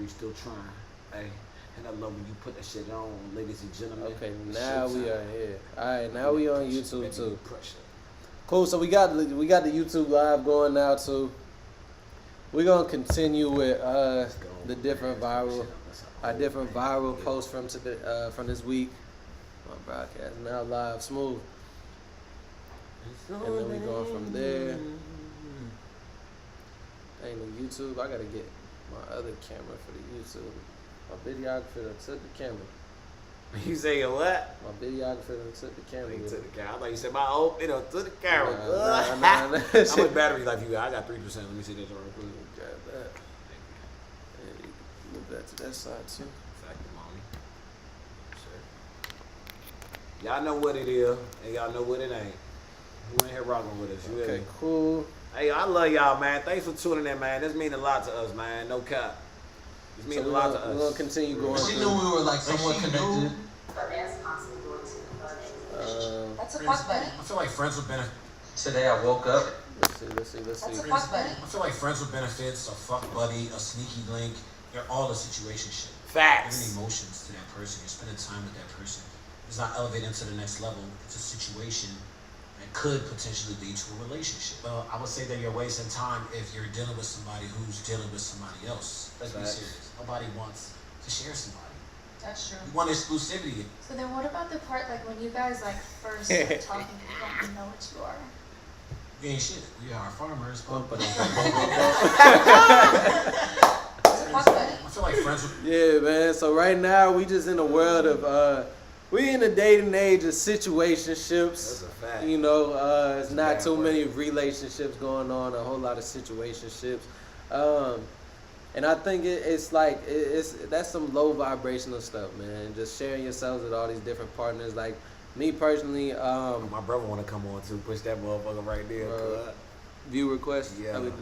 you still trying. Hey, and I love when you put that shit on, ladies and gentlemen. Okay, It's now we showtime. are here. All right, now we on Pressure, YouTube baby, too. Pressure. Cool. So we got the YouTube live going now too. We're gonna continue with Let's go. the different viral, our different viral posts from this week. My broadcast now live, smooth, and then we going from there. Ain't no YouTube. I gotta get my other camera for the YouTube. My videographer done took the camera. You saying what? My videographer done took the camera. He with took me. the camera. I thought you said my old, took the camera. Nah. How much battery life you got? I got 3%. Let me see this real quick. Grab that. And move that to that side too. Thank you, mommy. Sure. Y'all know what it is, and y'all know what it ain't. Who in here rocking with us? You Okay, hear me? cool. Hey, I love y'all, man. Thanks for tuning in, man. This means a lot to us, man. No cap. This means So a lot to we're gonna us. continue going She knew through. we were like somewhat connected. That's a fuck buddy. I feel like friends with benefits. Today I woke up. Let's see. That's a fuck buddy. I feel like friends with benefits, a fuck buddy, a sneaky link, they're all a situationship. Facts. Giving emotions to that person, you're spending time with that person. It's not elevating to the next level. It's a situation that could potentially lead to a relationship. Well, I would say that you're wasting time if you're dealing with somebody who's dealing with somebody else. Let's be Facts. serious. Nobody wants to share somebody. That's true. You want exclusivity. So then what about the part like when you guys like first start talking, you don't even know what you are? We ain't shit. We are farmers. That's a fuck buddy. I feel like friends with Yeah, man. So right now we just in the world of we in the dating age of situationships. That's a fact. You know, it's not Damn too right. many relationships going on. A whole lot of situationships. And I think it's like that's some low vibrational stuff, man. Just sharing yourselves with all these different partners. Like me personally, My brother want to come on too. Push that motherfucker right there. cuz. view request. Yeah. I mean,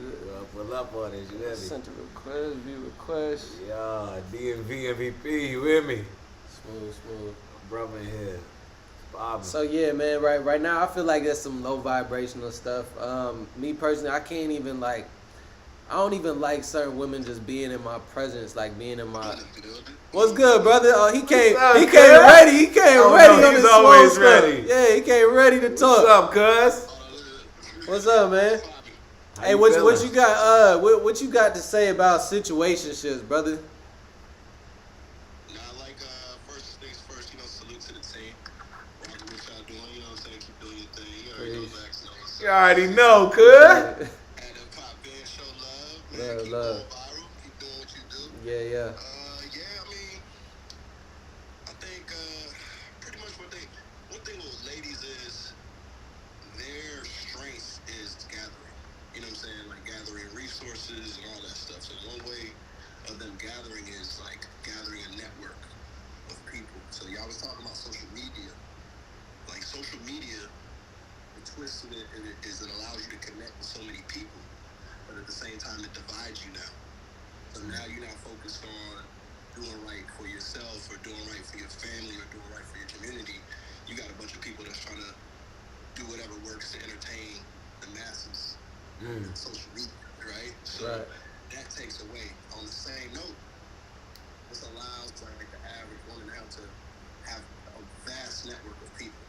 Pull up on it. You hear me? sent a request, view request. Yeah. DMV MVP. You hear me? Smooth. Brother in here. Bob. So yeah, man. Right now, I feel like there's some low vibrational stuff. Me personally, I don't even like certain women just being in my presence, like being in my. What's good, brother? Oh, he came What's up, ready. cuz? He came Oh, ready no, on he's this always small stuff. ready. Yeah, he came ready to talk. What's up, cuz? What's up, man? How Hey, you what feeling? you got? What you got to say about situationships, brother? First things first, salute to the team. All the what y'all doing, what I'm saying? Keep doing your thing. You already know Peace. Max knows. You already know, cuz. And pop in, show love. Man, Love, keep love. going viral. Keep doing what you do. Yeah. Yeah, I think pretty much one thing with ladies is their strength is gathering. You know what I'm saying? Like gathering resources and all that stuff. So one way of them gathering is like gathering a network of people. So y'all was talking about social media. Like social media, the twist of it is it allows you to connect with so many people, but at the same time it divides you now. So now you're not focused on doing right for yourself or doing right for your family or doing right for your community. You got a bunch of people that's trying to do whatever works to entertain the masses on social media, right? So Right. that takes away. On the same note, this allows like the average woman now to have a vast network of people,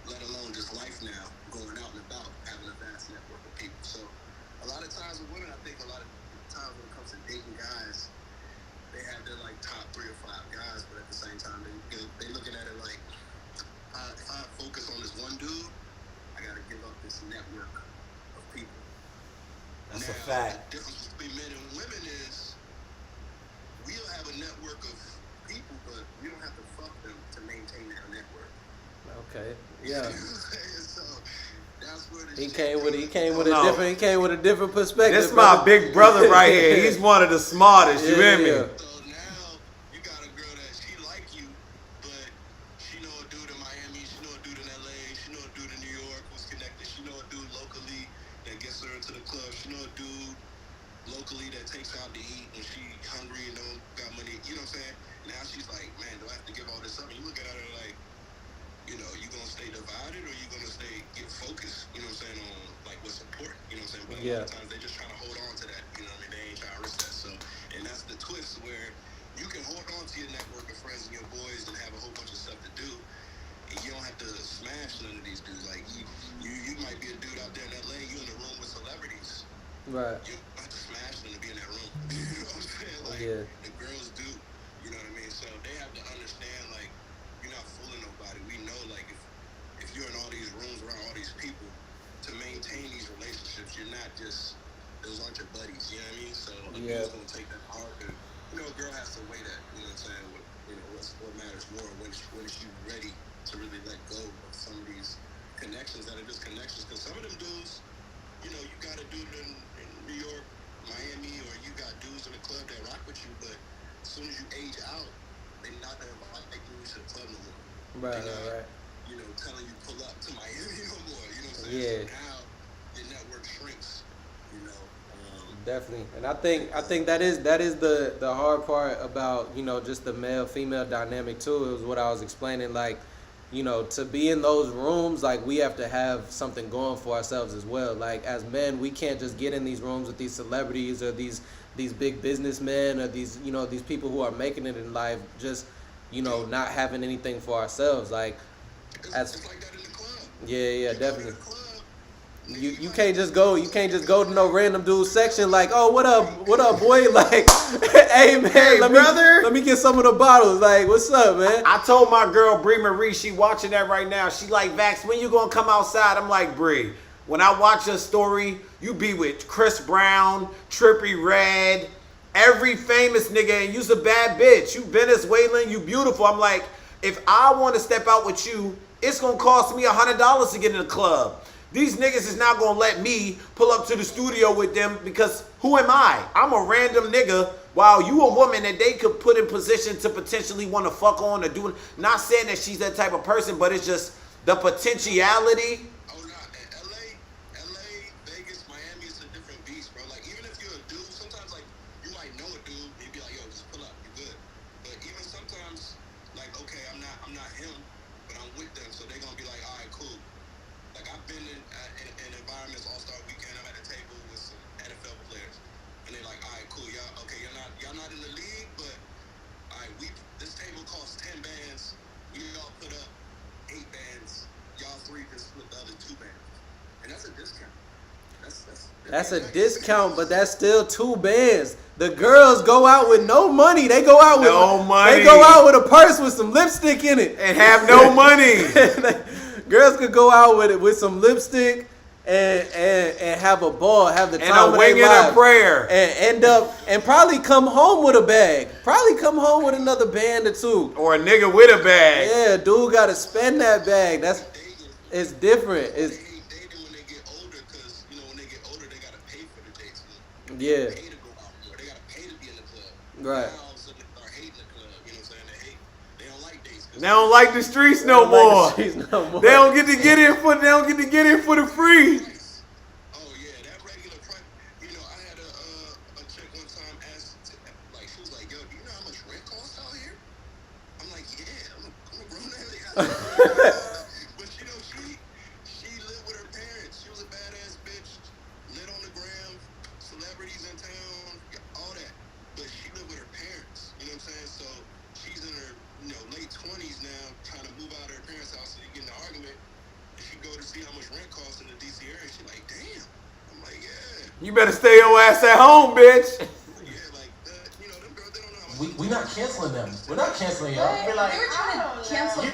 let alone just life now, going out and about, having a vast network of people. So a lot of times with women, I think a lot of times when it comes to dating guys, they have their like top 3 or 5 guys, but at the same time they looking at it like, if I focus on this one dude, I gotta give up this network of people. That's Now, a fact. The difference between men and women is we'll have a network of people, but we don't have to fuck them to maintain their network. Okay. You Yeah. know what I'm saying? So that's where the He shit came with No. a different perspective. This my brother. big brother right here. He's one of the smartest. You hear me? Yeah. So now you got a girl that she like you, but she know a dude in Miami, she know a dude in LA, she know a dude in New York who's connected, she know a dude locally that gets her into the club, she know a dude locally that takes her out to eat when she hungry and don't got money, you know what I'm saying? Now she's like, man, do I have to give all this up? And you look at her like, you gonna stay divided or you gonna stay get focused, you know what I'm saying, on like what's important, you know what I'm saying? But a lot of times they just trying to hold on to that, you know what I mean? They ain't trying to risk that. So and that's the twist where you can hold on to your network of friends and your boys and have a whole bunch of stuff to do. And you don't have to smash none of these dudes. Like you might be a dude out there in LA, you in the room with celebrities. Right. You don't have to smash them to be in that room. You know what I'm saying? Like the girls do. You know what I mean? So they have to understand like you're not fooling nobody. We know like if you're in all these rooms around all these people, to maintain these relationships, you're not just those aren't your buddies. You know what I mean? So a dude's gonna take that hard. And, you know, a girl has to weigh that. You know what I'm saying? You know what matters more when is she ready to really let go of some of these connections that are just connections? Because some of them dudes, you know, you got a dude in New York, Miami, or you got dudes in the club that rock with you, but as soon as you age out, they're not gonna invite you to the club no more. Right. You know, telling you pull up to Miami no more. You know what I'm saying? So now your network shrinks. You know. Definitely, and I think that is the hard part about, you know, just the male female dynamic too. It was what I was explaining, like, you know, to be in those rooms, like, we have to have something going for ourselves as well. Like, as men, we can't just get in these rooms with these celebrities or these big businessmen or these, you know, these people who are making it in life, just, you know, not having anything for ourselves. Like, it's like that in the club. Yeah, definitely. You can't just go to no random dude's section like, oh, what up, boy? Like, hey man, let me get some of the bottles. Like, what's up, man? I told my girl Bree Marie, she watching that right now. She like, Vax, when you gonna come outside? I'm like, Bree, when I watch your story, you be with Chris Brown, Trippie Redd, every famous nigga, and you's a bad bitch. You Venezuelan, you beautiful. I'm like, if I want to step out with you, it's gonna cost me $100 to get in the club. These niggas is not gonna let me pull up to the studio with them because who am I? I'm a random nigga while you a woman that they could put in position to potentially want to fuck on or do it. Not saying that she's that type of person, but it's just the potentiality. Oh no, LA, Vegas, Miami is a different beast, bro. Like even if you're a dude, sometimes like you might know a dude and you be like, yo, just pull up, you good. But even sometimes, like, okay, I'm not him, but I'm with them, so they're gonna be like, all right, cool. Like I've been in environments, All-Star Weekend. I'm at a table with some NFL players, and they're like, "All right, cool, y'all. Okay, y'all not in the league, but all right, this table costs 10 bands. We all put up 8 bands. Y'all 3 can split the other 2 bands, and that's a discount. That's a discount, but that's still 2 bands. The girls go out with no money. They go out with no money. They go out with a purse with some lipstick in it and have no money. Girls could go out with some lipstick and have a ball, have the time and a wing and a prayer, and end up and probably come home with a bag. Probably come home with another band or 2. Or a nigga with a bag. Yeah, dude got to spend that bag. It's different. It's dating when they get older, because you know when they get older they gotta pay for the dates. Yeah. They pay to go out more. They gotta pay to be in the club. Right. Now all of a sudden they start hating the club. You know what I'm saying? They don't like dates. They don't like the streets no more. They don't get to get in for the free. Oh yeah, that regular price. You know, I had a chick one time ask, like, she was like, "Yo, do you know how much rent costs out here?" I'm like, "Yeah, I'm a grown ass." But you know, she lived with her parents. She was a badass bitch, lit on the gram, celebrities in town, all that. But she lived with her parents. You know what I'm saying? So she's in her late 20s now, trying to move out of her parents' house and get in an argument. And she go to see how much rent costs in the DC area. She like, damn. I'm like, yeah. You better stay your ass at home, bitch. Yeah, like you know, them girls, they don't know how much. We not canceling them. We're not canceling y'all. They were trying to cancel.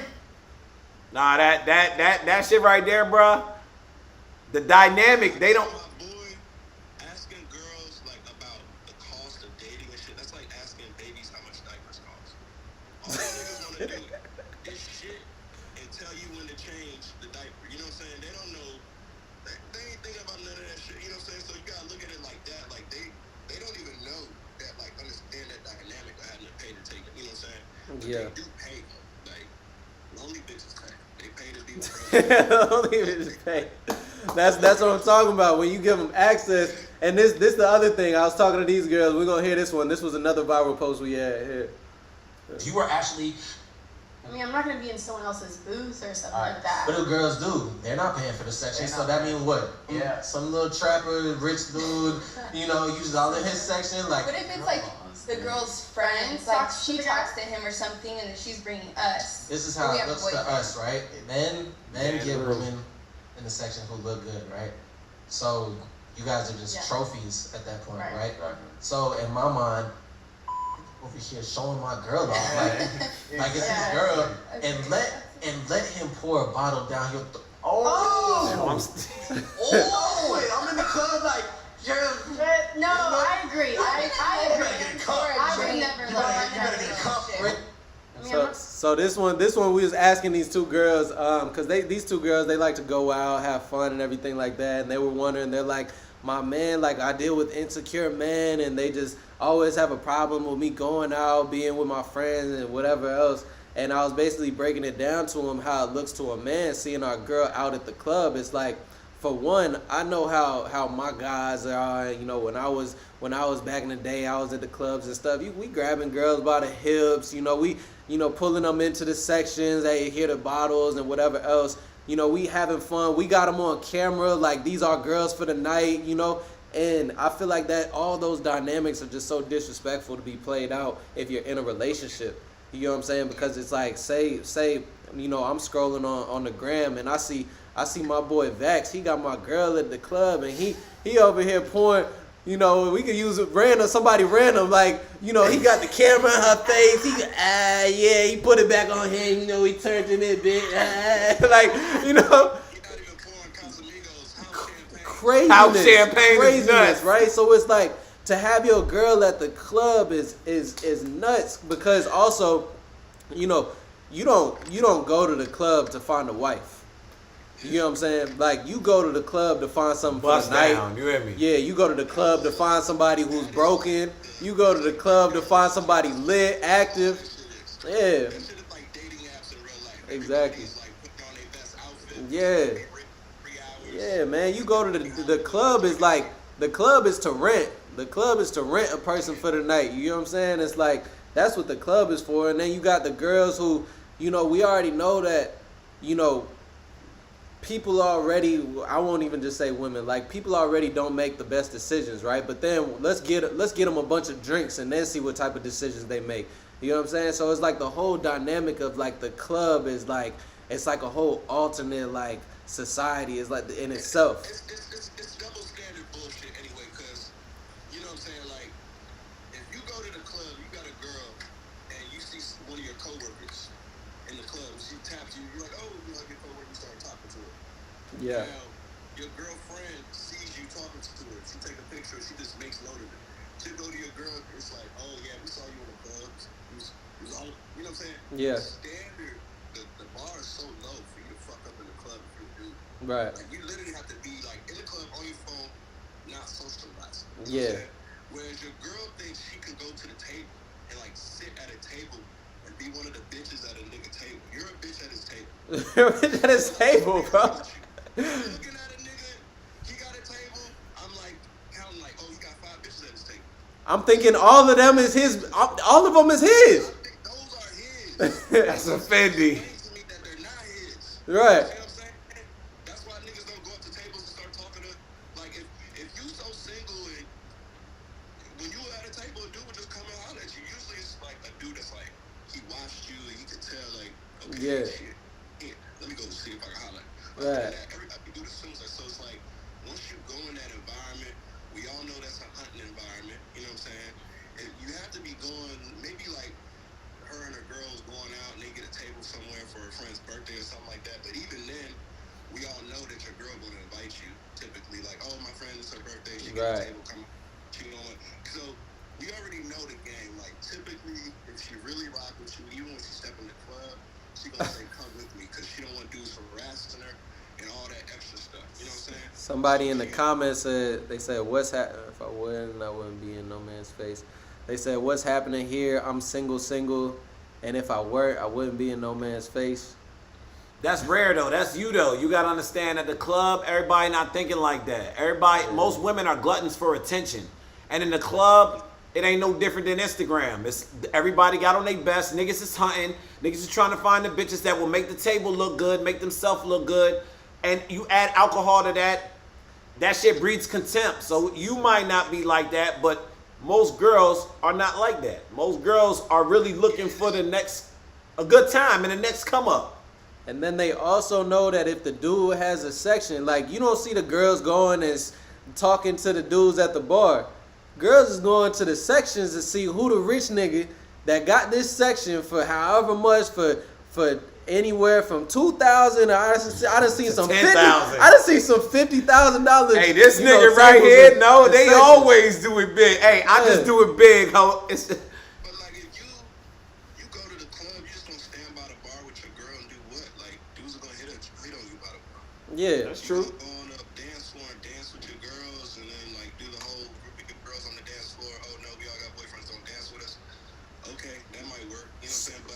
Nah, that shit right there, bruh. The dynamic, they don't. My boy, asking girls like about the cost of dating and shit. That's like asking babies how much diapers cost. All the niggas want to do is shit and tell you when to change the diaper. You know what I'm saying? They don't know. They ain't thinking about none of that shit. You know what I'm saying? So you gotta look at it like that. Like they don't even know that, like, understand that dynamic of having to pay to take it. You know what I'm saying? But Yeah. they do pay. Like lonely bitches pay. They pay to be with girls. Don't even just pay. That's what I'm talking about. When you give them access, and this the other thing. I was talking to these girls. We're gonna hear this one. This was another viral post we had here. You were actually I mean, I'm not gonna be in someone else's booth or something Alright, like that. but if girls do, they're not paying for the section, They're so not that paying. means what? Yeah, some little trapper, rich dude, uses all in his section, like. What if it's like the girl's friends, like she talks to him or something, and then she's bringing us? This is Or how we it have a looks to boyfriend. us, right? Men get women in the section who look good, right? So you guys are just Yeah. trophies at that point, Right. right? So in my mind, over here showing my girl off, like it's Yeah. his girl, Okay. and let him pour a bottle down your. I'm in the club like, yeah. But no, I agree. I agree. get caught. I would never You let better that get happen. caught, right? I mean, So this one we was asking these two girls, cause these two girls, they like to go out, have fun and everything like that, and they were wondering, they're like, my man, like I deal with insecure men, and they just always have a problem with me going out, being with my friends and whatever else. And I was basically breaking it down to them how it looks to a man seeing our girl out at the club. It's like, for one, I know how my guys are. You know, when I was back in the day, I was at the clubs and stuff. We grabbing girls by the hips. We pulling them into the sections. They hear the bottles and whatever else. We having fun. We got them on camera. Like, these are girls for the night. And I feel like that all those dynamics are just so disrespectful to be played out if you're in a relationship. You know what I'm saying? Because it's like, say, I'm scrolling on the gram and I see my boy Vax. He got my girl at the club and he over here pouring. We could use somebody random, like, he got the camera in her face. He put it back on him. He turned in it, bitch. Like, You're not even pouring Casamigos, House house champagne. champagne is craziness, nuts. right? So it's like, to have your girl at the club is nuts, because also, you don't go to the club to find a wife. You know what I'm saying? Like, you go to the club to find something for Bust the night. down, you hear me? Yeah, you go to the club to find somebody who's broken. You go to the club to find somebody lit, active. Yeah, That shit is like dating apps in real life. Exactly. Everybody's like putting on their best outfit. Yeah. They rent 3 hours. Yeah, man. You go to the club is like, the club is to rent. The club is to rent a person for the night. You know what I'm saying? It's like, that's what the club is for. And then you got the girls who, we already know that, people already, I won't even just say women, like, people already don't make the best decisions, right? But then let's get them a bunch of drinks and then see what type of decisions they make. You know what I'm saying? So it's like the whole dynamic of, like, the club is like, it's like a whole alternate, like, society is like in itself. It's double standard bullshit anyway, because, you know what I'm saying, like, if you go to the club, you got a girl, and you see one of your coworkers in the club, she taps you, you're like, oh, you like your coworker, you start talking to her. Yeah. Now, your girlfriend sees you talking to her, she take a picture, she just makes note of it. She'll go to your girl, it's like, oh yeah, we saw you in the club, you was all, you know what I'm saying? Yeah. The standard, the bar is so low for you to fuck up in the club if you do. Right. Like, you literally have to be, like, in the club on your phone, not socializing. Yeah. Whereas your girl thinks she can go to the table and, like, sit at a table and be one of the bitches at a nigga table. You're a bitch at his table. At his table, bro. You're looking at a nigga, he got a table. I'm, like, counting, like, oh, he got 5 bitches at his table. I'm thinking all of them is his. All of them is his. I think those are his. That's offending. Explain to me that they're not his. Right. You know what I'm saying? That's why niggas don't go up to tables and start talking to, like, if you so single and when you at a table, a dude would just come and holler at you. Usually it's like a dude that's like, he watched you and he could tell, like, okay, Yeah. shit, yeah, let me go see if I can holler. Right. Every dude assumes that. So it's like, once you go in that environment, we all know that's a hunting environment, you know what I'm saying? And you have to be going, maybe like, her and her girls going out and they get a table somewhere for a friend's birthday or something like that. But even then, we all know that your girl going to invite you. Typically, like, oh, my friend, it's her birthday. She got Right. a table. Come, she going. So we already know the game. Like, typically, if she really rock with you, even when she step in the club, she gonna say, "Come with me," because she don't want dudes harassing her and all that extra stuff. You know what I'm saying? Somebody in the comments said, they said, what's happening? If I wouldn't be in no man's face. They said, what's happening here? I'm single. And if I were, I wouldn't be in no man's face. That's rare though. That's you though. You gotta understand at the club, everybody not thinking like that. Everybody, most women are gluttons for attention, and in the club, it ain't no different than Instagram. It's everybody got on their best. Niggas is hunting. Niggas is trying to find the bitches that will make the table look good, make themselves look good. And you add alcohol to that, that shit breeds contempt. So you might not be like that, but most girls are not like that. Most girls are really looking for a good time and the next come up. And then they also know that if the dude has a section, like you don't see the girls going and talking to the dudes at the bar. Girls is going to the sections to see who the rich nigga that got this section for however much for anywhere from $2,000. I done seen some $50,000. I done seen some $50,000. Hey, this nigga right here, no, they always do it big. Hey, I just do it big, ho. It's But like if you go to the club, you just don't stand by the bar with your girl and do what? Like dudes are gonna hit on you by the bar. Yeah, that's true. You go on up dance floor and dance with your girls, and then like do the whole grouping of girls on the dance floor. Oh no, we all got boyfriends, don't dance with us. Okay, that might work. You know what I'm saying? But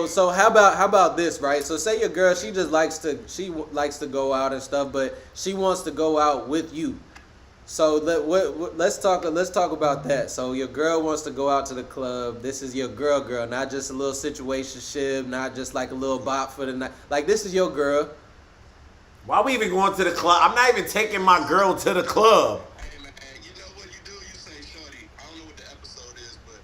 So how about this, right? So say your girl, she likes to go out and stuff, but she wants to go out with you. So let's talk about that. So your girl wants to go out to the club. This is your girl, not just a little situationship, not just like a little bop for the night. Like this is your girl. Why we even going to the club? I'm not even taking my girl to the club. hey man, you know what you do? You say, shorty, I don't know what the episode is, but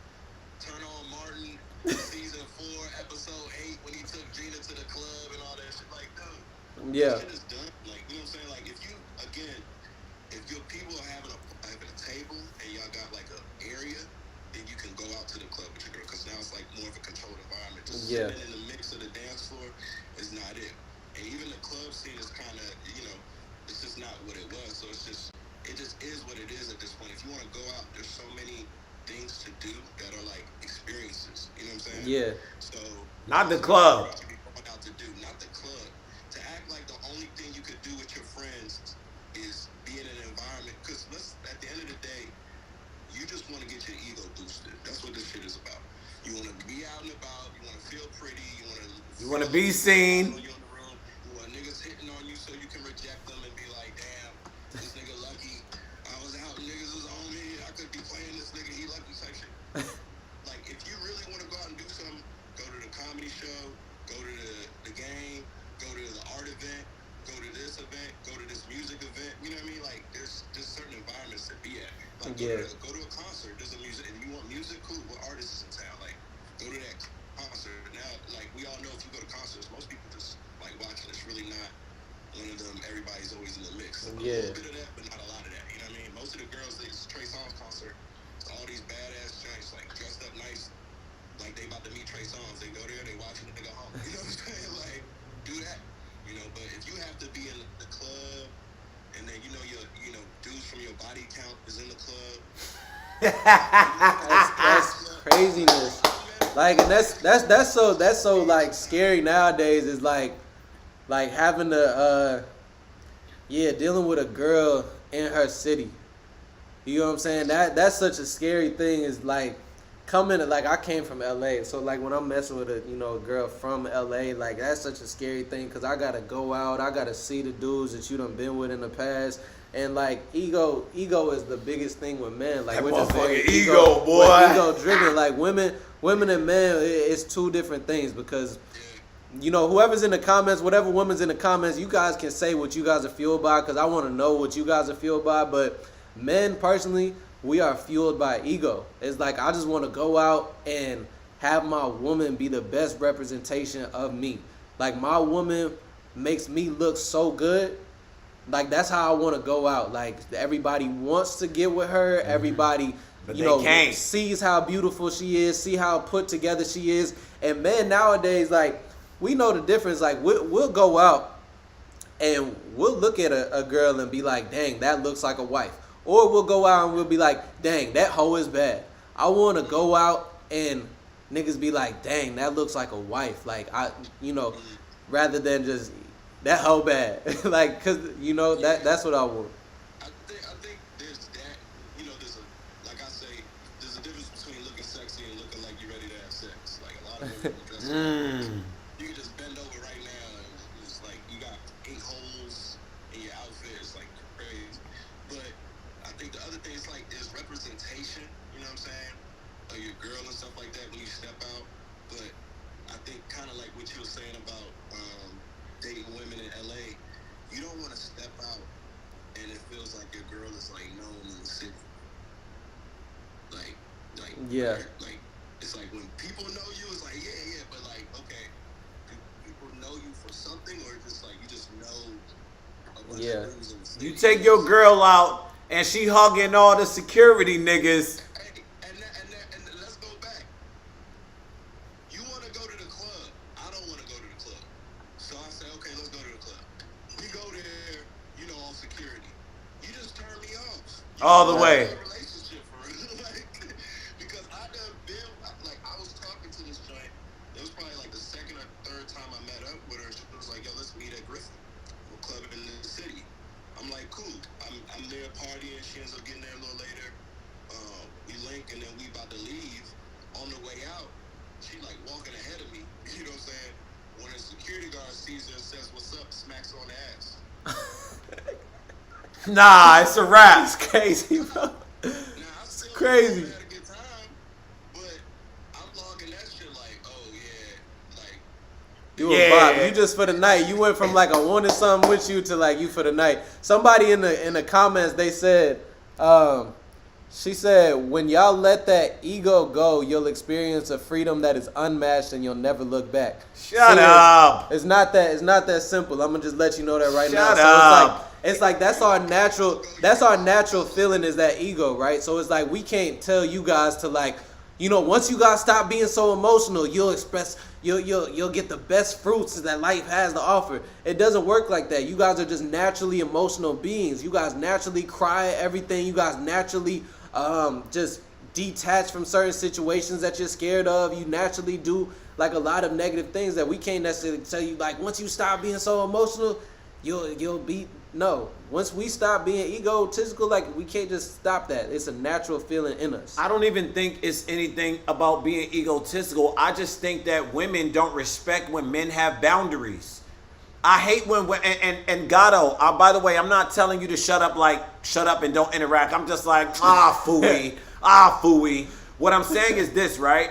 turn on Martin, season 4, episode 8, when he took Gina to the club and all that shit. Like, dude, Yeah. that shit is done. Like, you know what I'm saying? Like, if your people are having a table and y'all got like an area, then you can go out to the club with your girl, because now it's like more of a controlled environment. Just Yeah. sitting in the mix of the dance floor is not it. And even the club scene is kind of, it's just not what it was. So it just is what it is at this point. If you want to go out, there's so many things to do that are like experiences. You know what I'm saying? Yeah. So Not the club. what you be going out to do, not the club. To act like the only thing you could do with your friends is be in an environment. Because at the end of the day, you just want to get your ego boosted. That's what this shit is about. You want to be out and about. You want to feel pretty. You want to be seen. You want niggas hitting on you so you can reject them and be like, damn, this nigga lucky. I was out, niggas was on me. I could be playing this nigga. He lucky type shit. Like, if you really want to go out and do something, go to the comedy show, go to the game, go to the art event, go to this event, go to this music event. You know what I mean? Like, there's certain environments to be at. Like, go to a concert. There's a music, and you want music, cool. What artists is in town? Like, go to that concert. Now, like, we all know if you go to concerts, most people just like watching. It's really not one of them. Everybody's always in the mix. Yeah. A little bit of that, but not a lot of that. You know what I mean? Most of the girls, it's Trey Songz concert. It's all these badass joints, like dressed up nice, like they about to meet Trey Songz. They go there, they watch it, they go home. You know what I'm saying? Like, do that. You know, but if you have to be in the club, and then dudes from your body count is in the club. That's craziness. Like, and that's so like scary nowadays. Is like having to dealing with a girl in her city. You know what I'm saying? That's such a scary thing. Is like coming, like I came from LA, so like when I'm messing with a girl from LA, like that's such a scary thing, because I gotta go out, I gotta see the dudes that you done been with in the past. And like ego is the biggest thing with men. Like That we're just very motherfucking ego, boy. Ego driven. Like women and men, it's two different things, because whoever's in the comments, whatever woman's in the comments, you guys can say what you guys are fueled by, because I want to know what you guys are fueled by. But men, personally, we are fueled by ego. It's like I just want to go out and have my woman be the best representation of me. Like my woman makes me look so good. Like that's how I want to go out. Like everybody wants to get with her. Everybody, But they can't. sees how beautiful she is, see how put together she is. And men nowadays, like we know the difference. Like we'll go out and we'll look at a girl and be like, dang, that looks like a wife. Or we'll go out and we'll be like, dang, that hoe is bad. I want to go out and niggas be like, dang, that looks like a wife. Like rather than just that hoe bad. Like, cause that's what I want. I think there's that. There's a difference between looking sexy and looking like you're ready to have sex. Like a lot of women will dress up. You can just bend over right now and it's like you got 8 holes in your outfit. It's like crazy. But I think the other thing is representation. you know what I'm saying, or your girl and stuff like that when you step out. But I think kind of like what you were saying about dating women in LA, you don't want to step out and it feels like your girl is like known in the city. Like Yeah. like it's like when people know you, it's like yeah, but like okay, do people know you for something or just like you just know a bunch Yeah. of dudes in the city? You take your girl out and she hugging all the security niggas. Hey, and let's go back. You want to go to the club. I don't want to go to the club. So I say, okay, let's go to the club. We go there, you know, on security. You just turn me off. All the way. Relationship for real. Like, because I done been, like, I was talking to this joint. It was probably like the second or third time I met up with her. She was like, yo, let's meet at Griffin. We're clubbing in the city. I'm like, cool. I'm there partying. She ends up getting there a little later. We link and then we about to leave. On the way out, she like walking ahead of me. You know what I'm saying? When a security guard sees her and says, what's up, smacks her on the ass. Nah, it's a wrap. It's crazy, bro. Now, I still crazy. had a good time, but I'm logging that shit like, oh yeah, like, You a Yeah. vibe. You just for the night. You went from like I wanted something with you to like you for the night. Somebody in the comments they said, she said, when y'all let that ego go, you'll experience a freedom that is unmatched and you'll never look back. Shut See, up. It's not that simple. I'm gonna just let you know that right now. Shut So up. it's like that's our natural feeling is that ego, right? So it's like we can't tell you guys to like, you know, once you guys stop being so emotional, you'll get the best fruits that life has to offer. It doesn't work like that. You guys are just naturally emotional beings. You guys naturally cry at everything. You guys naturally just detach from certain situations that you're scared of. You naturally do like a lot of negative things that we can't necessarily tell you. Like once you stop being so emotional, you'll be no. Once we stop being egotistical, like we can't just stop that. It's a natural feeling in us. I don't even think it's anything about being egotistical. I just think that women don't respect when men have boundaries. I hate when and Gato, by the way, I'm not telling you to shut up and don't interact. I'm just like, phooey. What I'm saying is this, right?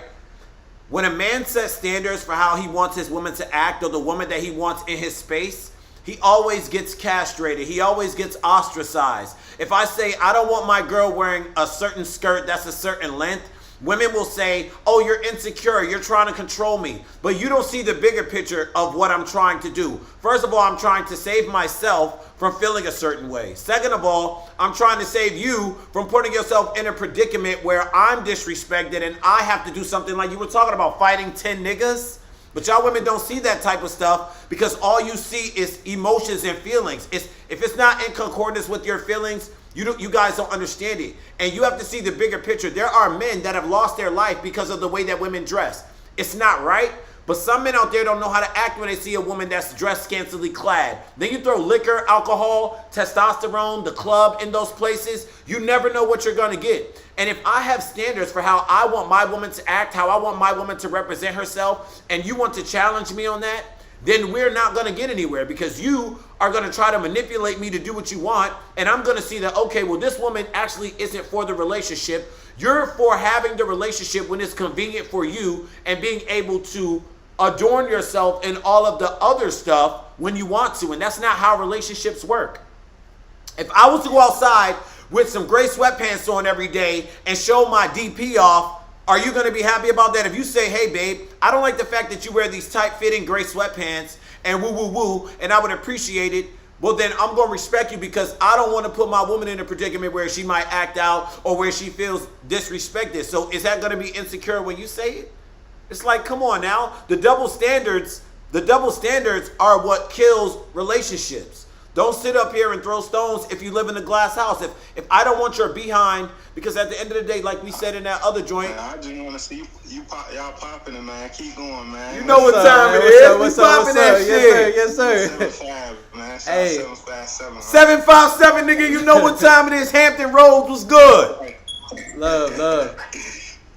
When a man sets standards for how he wants his woman to act or the woman that he wants in his space, he always gets castrated. He always gets ostracized. If I say I don't want my girl wearing a certain skirt that's a certain length, women will say, oh, you're insecure, you're trying to control me. But you don't see the bigger picture of what I'm trying to do. First of all, I'm trying to save myself from feeling a certain way. Second of all, I'm trying to save you from putting yourself in a predicament where I'm disrespected and I have to do something like you were talking about, fighting 10 niggas. But y'all women don't see that type of stuff because all you see is emotions and feelings. If it's not in concordance with your feelings, you guys don't understand it. And you have to see the bigger picture. There are men that have lost their life because of the way that women dress. It's not right, but some men out there don't know how to act when they see a woman that's dressed scantily clad. Then you throw liquor, alcohol, testosterone, the club in those places. You never know what you're going to get. And if I have standards for how I want my woman to act, how I want my woman to represent herself, and you want to challenge me on that, then we're not going to get anywhere because you are going to try to manipulate me to do what you want. And I'm going to see that, okay, well, this woman actually isn't for the relationship. You're for having the relationship when it's convenient for you and being able to adorn yourself in all of the other stuff when you want to. And that's not how relationships work. If I was to go outside with some gray sweatpants on every day and show my DP off, are you going to be happy about that? If you say, hey, babe, I don't like the fact that you wear these tight-fitting gray sweatpants and woo, and I would appreciate it, well, then I'm going to respect you because I don't want to put my woman in a predicament where she might act out or where she feels disrespected. So is that going to be insecure when you say it? It's like, come on now. The double standards are what kills relationships. Don't sit up here and throw stones if you live in a glass house. If I don't want your behind, because at the end of the day, like we said in that other joint, man, I just want to see y'all popping it, man. Keep going, man. you know what time it is. We popping that shit. Yes, sir. 7-5, man. Hey. 757. 757, nigga. You know what time it is. Hampton Roads was good. Love.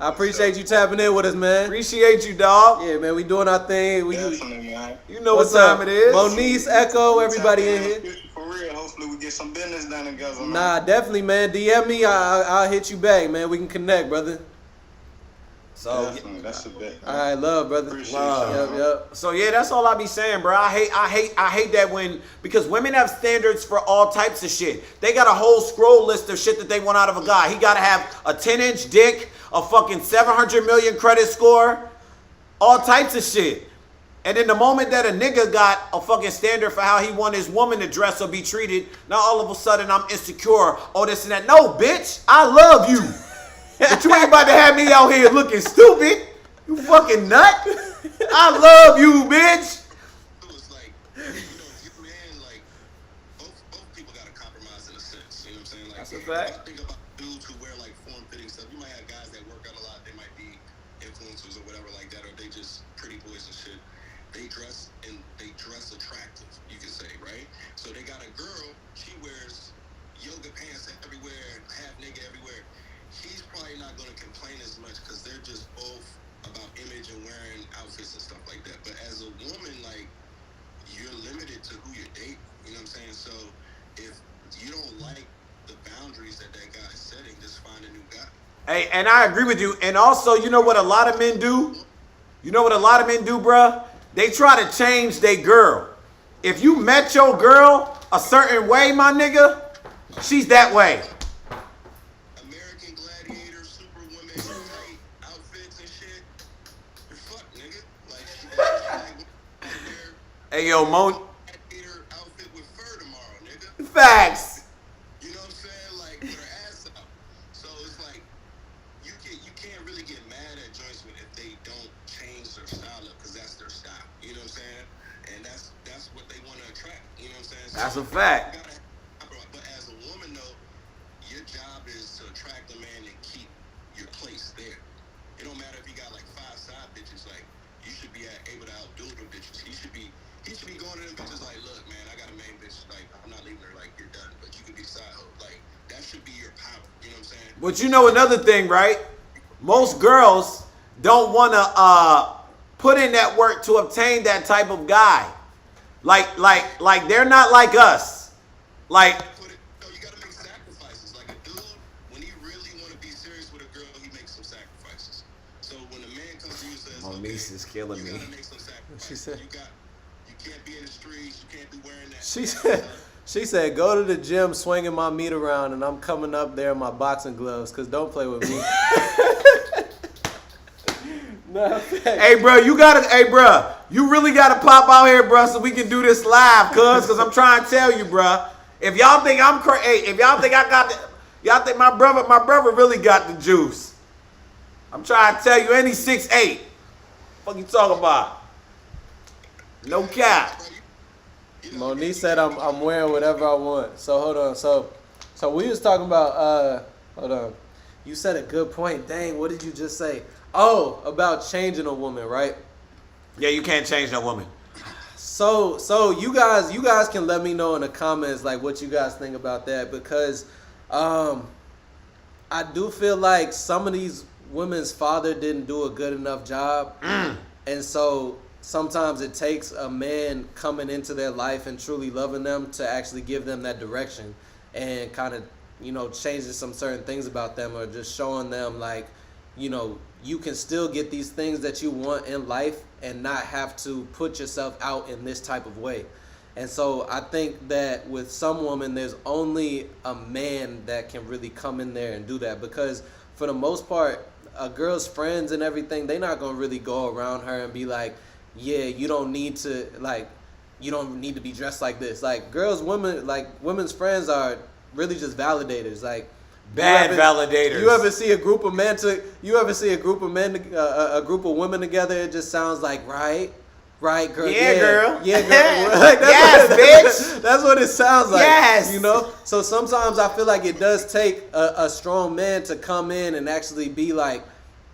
I appreciate you tapping in with us, man. Appreciate you, dog. Yeah, man, we doing our thing. Definitely, man. You know What's what time up? it is. Moniece, Echo, everybody in here. For real, hopefully we get get some business done together, man. Nah, definitely, man. DM me. I'll hit you back, man. We can connect, brother. So Definitely, that's a bet. All right, love, brother. Appreciate Love. y'all. Yep. So yeah, that's all I be saying, bro. I hate that when, because women have standards for all types of shit. They got a whole scroll list of shit that they want out of a guy. He gotta have a 10-inch dick, a fucking 700 million credit score, all types of shit. And then the moment that a nigga got a fucking standard for how he want his woman to dress or be treated, now all of a sudden I'm insecure. Oh, this and that. No, bitch, I love you. But you ain't about to have me out here looking stupid. You fucking nut. I love you, bitch. So it's like, you man, like, both people got to compromise in a sense. You know what I'm saying? Like, That's a fact. I think about dudes who wear like form-fitting stuff. You might have guys that work out a lot. They might be influencers or whatever like that, or they just pretty boys and shit. They dress attractive, you can say, right? So they got a girl. She wears yoga pants everywhere, half naked everywhere. He's probably not going to complain as much because they're just both about image and wearing outfits and stuff like that. But as a woman, like, you're limited to who you date. You know what I'm saying? So if you don't like the boundaries that guy is setting, just find a new guy. Hey, and I agree with you. And also, you know what a lot of men do? You know what a lot of men do, bruh? They try to change their girl. If you met your girl a certain way, my nigga, she's that way. American Gladiator, Superwoman, tight outfits and shit. You're fucked, nigga. Like, she wear Hey, yo, Mon. Gladiator outfit with fur tomorrow, nigga. Facts. You know what I'm saying? Like, with her ass out. So it's like, you can't really get mad at joints if they don't change their style up, because that's their style. You know what I'm saying? And that's what they want to attract. You know what I'm saying? That's So a fact. you gotta, but as a woman, though, your job is to attract a man and keep your place there. It don't matter if you got like 5 side bitches. Like, you should be able to outdo the bitches. He should be going to them bitches like, look, man, I got a main bitch. Like, I'm not leaving her. Like, you're done. But you can be side hoe. Like, that should be your power. You know what I'm saying? But you know another thing, right? Most girls don't want to put in that work to obtain that type of guy. Like they're not like us. Like, You gotta make sacrifices. Like, a dude, when he really want to be serious with a girl, he makes some sacrifices. So when a man comes to you and says, my niece is killing you me. gotta make some sacrifices. She said- You can't be in the streets. You can't be wearing that. She said, go to the gym swinging my meat around, and I'm coming up there in my boxing gloves, because don't play with me. No, Hey, bro, you really gotta pop out here, bro, so we can do this live, cause I'm trying to tell you, bro. If y'all think I'm crazy, if y'all think I got y'all think my brother really got the juice. I'm trying to tell you, and he's 6'8". Fuck you talking about? No cap. Monique said I'm wearing whatever I want. So hold on. So we was talking about hold on. You said a good point. Dang, what did you just say? Oh, about changing a woman, right? Yeah, you can't change no woman. So you guys can let me know in the comments like what you guys think about that, because I do feel like some of these women's father didn't do a good enough job. And so sometimes it takes a man coming into their life and truly loving them to actually give them that direction and kind of, changing some certain things about them, or just showing them like, you can still get these things that you want in life and not have to put yourself out in this type of way. And so I think that with some women, there's only a man that can really come in there and do that, because for the most part, a girl's friends and everything, they're not going to really go around her and be like, yeah, you don't need to be dressed like this. Like, women's friends are really just validators. Like, Validators. You ever see a group of men a group of women together? It just sounds like right, girl. Yeah, girl. Like, Yes, bitch. That's what it sounds like. Yes. So sometimes I feel like it does take a strong man to come in and actually be like,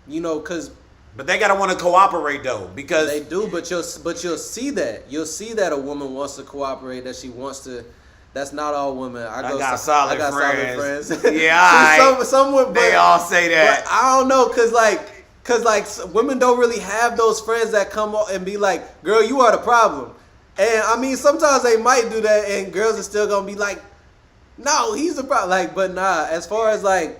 because. But they gotta want to cooperate though, because They do, but you'll see that. You'll see that a woman wants to cooperate, that she wants to. That's not all women. I got solid friends. Yeah, all right. Some would, They all say that. But I don't know, cause women don't really have those friends that come up and be like, "Girl, you are the problem." And I mean, sometimes they might do that, and girls are still gonna be like, No, he's the problem. Like, but nah. As far as like,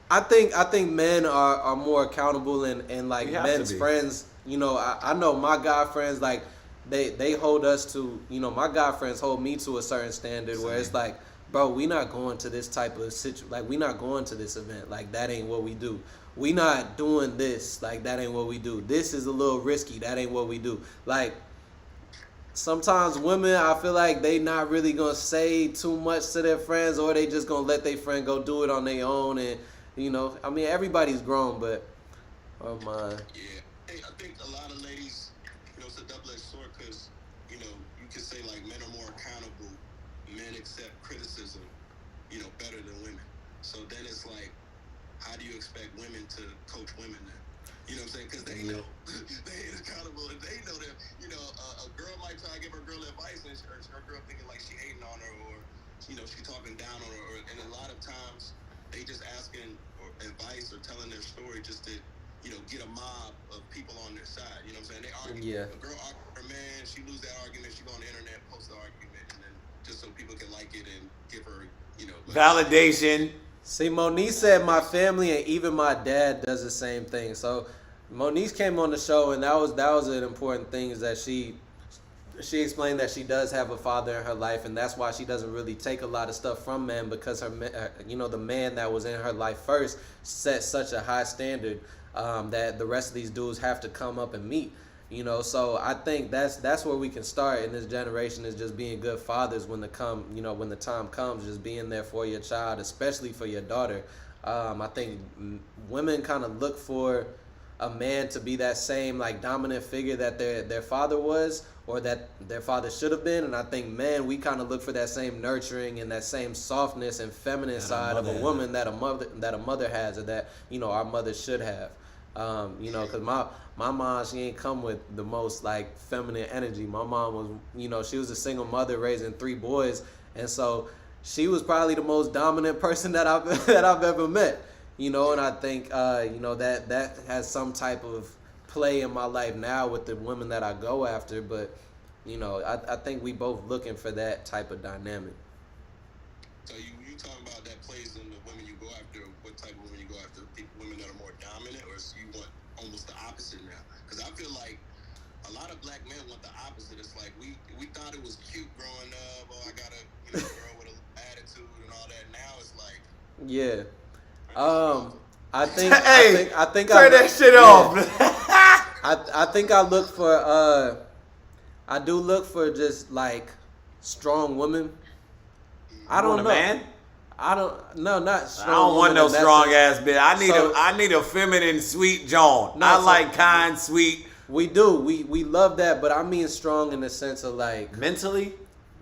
I think men are more accountable and like We have to men's be. friends. You know, I know my guy friends like they hold us to. You know, my guy friends hold me to a certain standard where it's like, bro, we not going to this type of like we not going to this event. Like that ain't what we do. We not doing this. Like that ain't what we do. This is a little risky. That ain't what we do. Like sometimes women, I feel like they not really gonna say too much to their friends, or they just gonna let their friend go do it on their own. And you know, I mean, everybody's grown, but oh my, Yeah. Hey, I think a lot of ladies, it's a double-edged sword because, you can say like men are more accountable. Men accept criticism, better than women. So then it's like, how do you expect women to coach women then? You know what I'm saying? Because they know they ain't accountable, and they know that a girl might try to give her girl advice, and her girl thinking like she hating on her, or she talking down on her, and a lot of times they just asking or advice or telling their story just to get a mob of people on their side. You know what I'm saying? They argue. Yeah. A girl argue with her man, she lose that argument, she go on the internet, post the argument, and then just so people can like it and give her Validation. see, Monique said my family and even my dad does the same thing. So Monique came on the show, and that was an important thing is that she explained that she does have a father in her life, and that's why she doesn't really take a lot of stuff from men because the man that was in her life first set such a high standard that the rest of these dudes have to come up and meet. So I think that's where we can start in this generation is just being good fathers when the time comes, just being there for your child, especially for your daughter. I think women kind of look for a man to be that same like dominant figure that their father was or that their father should have been, and I think men, we kind of look for that same nurturing and that same softness and feminine side of a woman that a mother has, or that our mother should have. Because my mom, she ain't come with the most like feminine energy. My mom was, she was a single mother raising 3 boys, and so she was probably the most dominant person that I've ever met. And I think that has some type of play in my life now with the women that I go after. But I think we both looking for that type of dynamic. So you talking about that plays in the women you go after? What type of women you go after? Women that are more dominant, or so you want almost the opposite now? Because I feel like a lot of black men want the opposite. It's like we thought it was cute growing up. Oh, I got a girl with an attitude and all that. Now it's like I think Hey, I think turn that shit off. I think I look for I do look for just like strong women. I don't know, man. I don't not strong. I don't want women no in that strong sense. ass bitch. So- I need a feminine, sweet Joan. No, I so- like kind, sweet. We do. We love that, but I mean strong in the sense of like Mentally?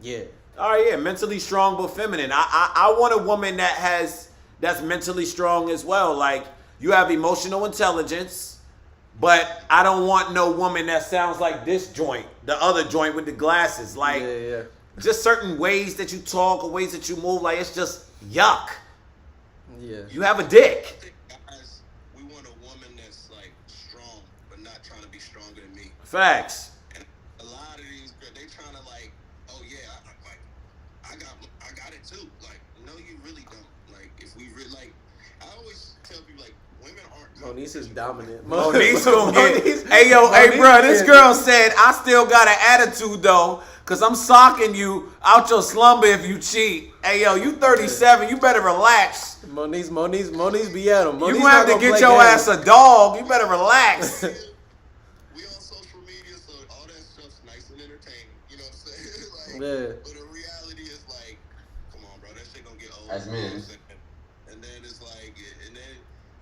yeah. All right, yeah, mentally strong but feminine. I want a woman that's mentally strong as well. Like you have emotional intelligence, but I don't want no woman that sounds like this joint, the other joint with the glasses. Like Yeah. just certain ways that you talk or ways that you move, like it's just yuck. Yeah. You have a dick. I think guys, we want a woman that's like strong, but not trying to be stronger than me. Facts. And a lot of these girls, they trying to like, oh yeah, I got it too. Like, no, you really don't. Like, if we really like, I always tell people like, women aren't. Monique is dominant. Monique's gonna get. Monique's- Hey yo, hey Monique bro, this is- girl said I still got an attitude though, cause I'm socking you out your slumber if you cheat. Hey yo, you 37, you better relax. Monique's be at him. You gonna have to get your ass a dog. You better relax. We on social media, so all that stuff's nice and entertaining. You know what I'm saying? Like, Yeah. but the reality is like, come on, bro, that shit gonna get old. As you know what men. I'm saying? And then it's like,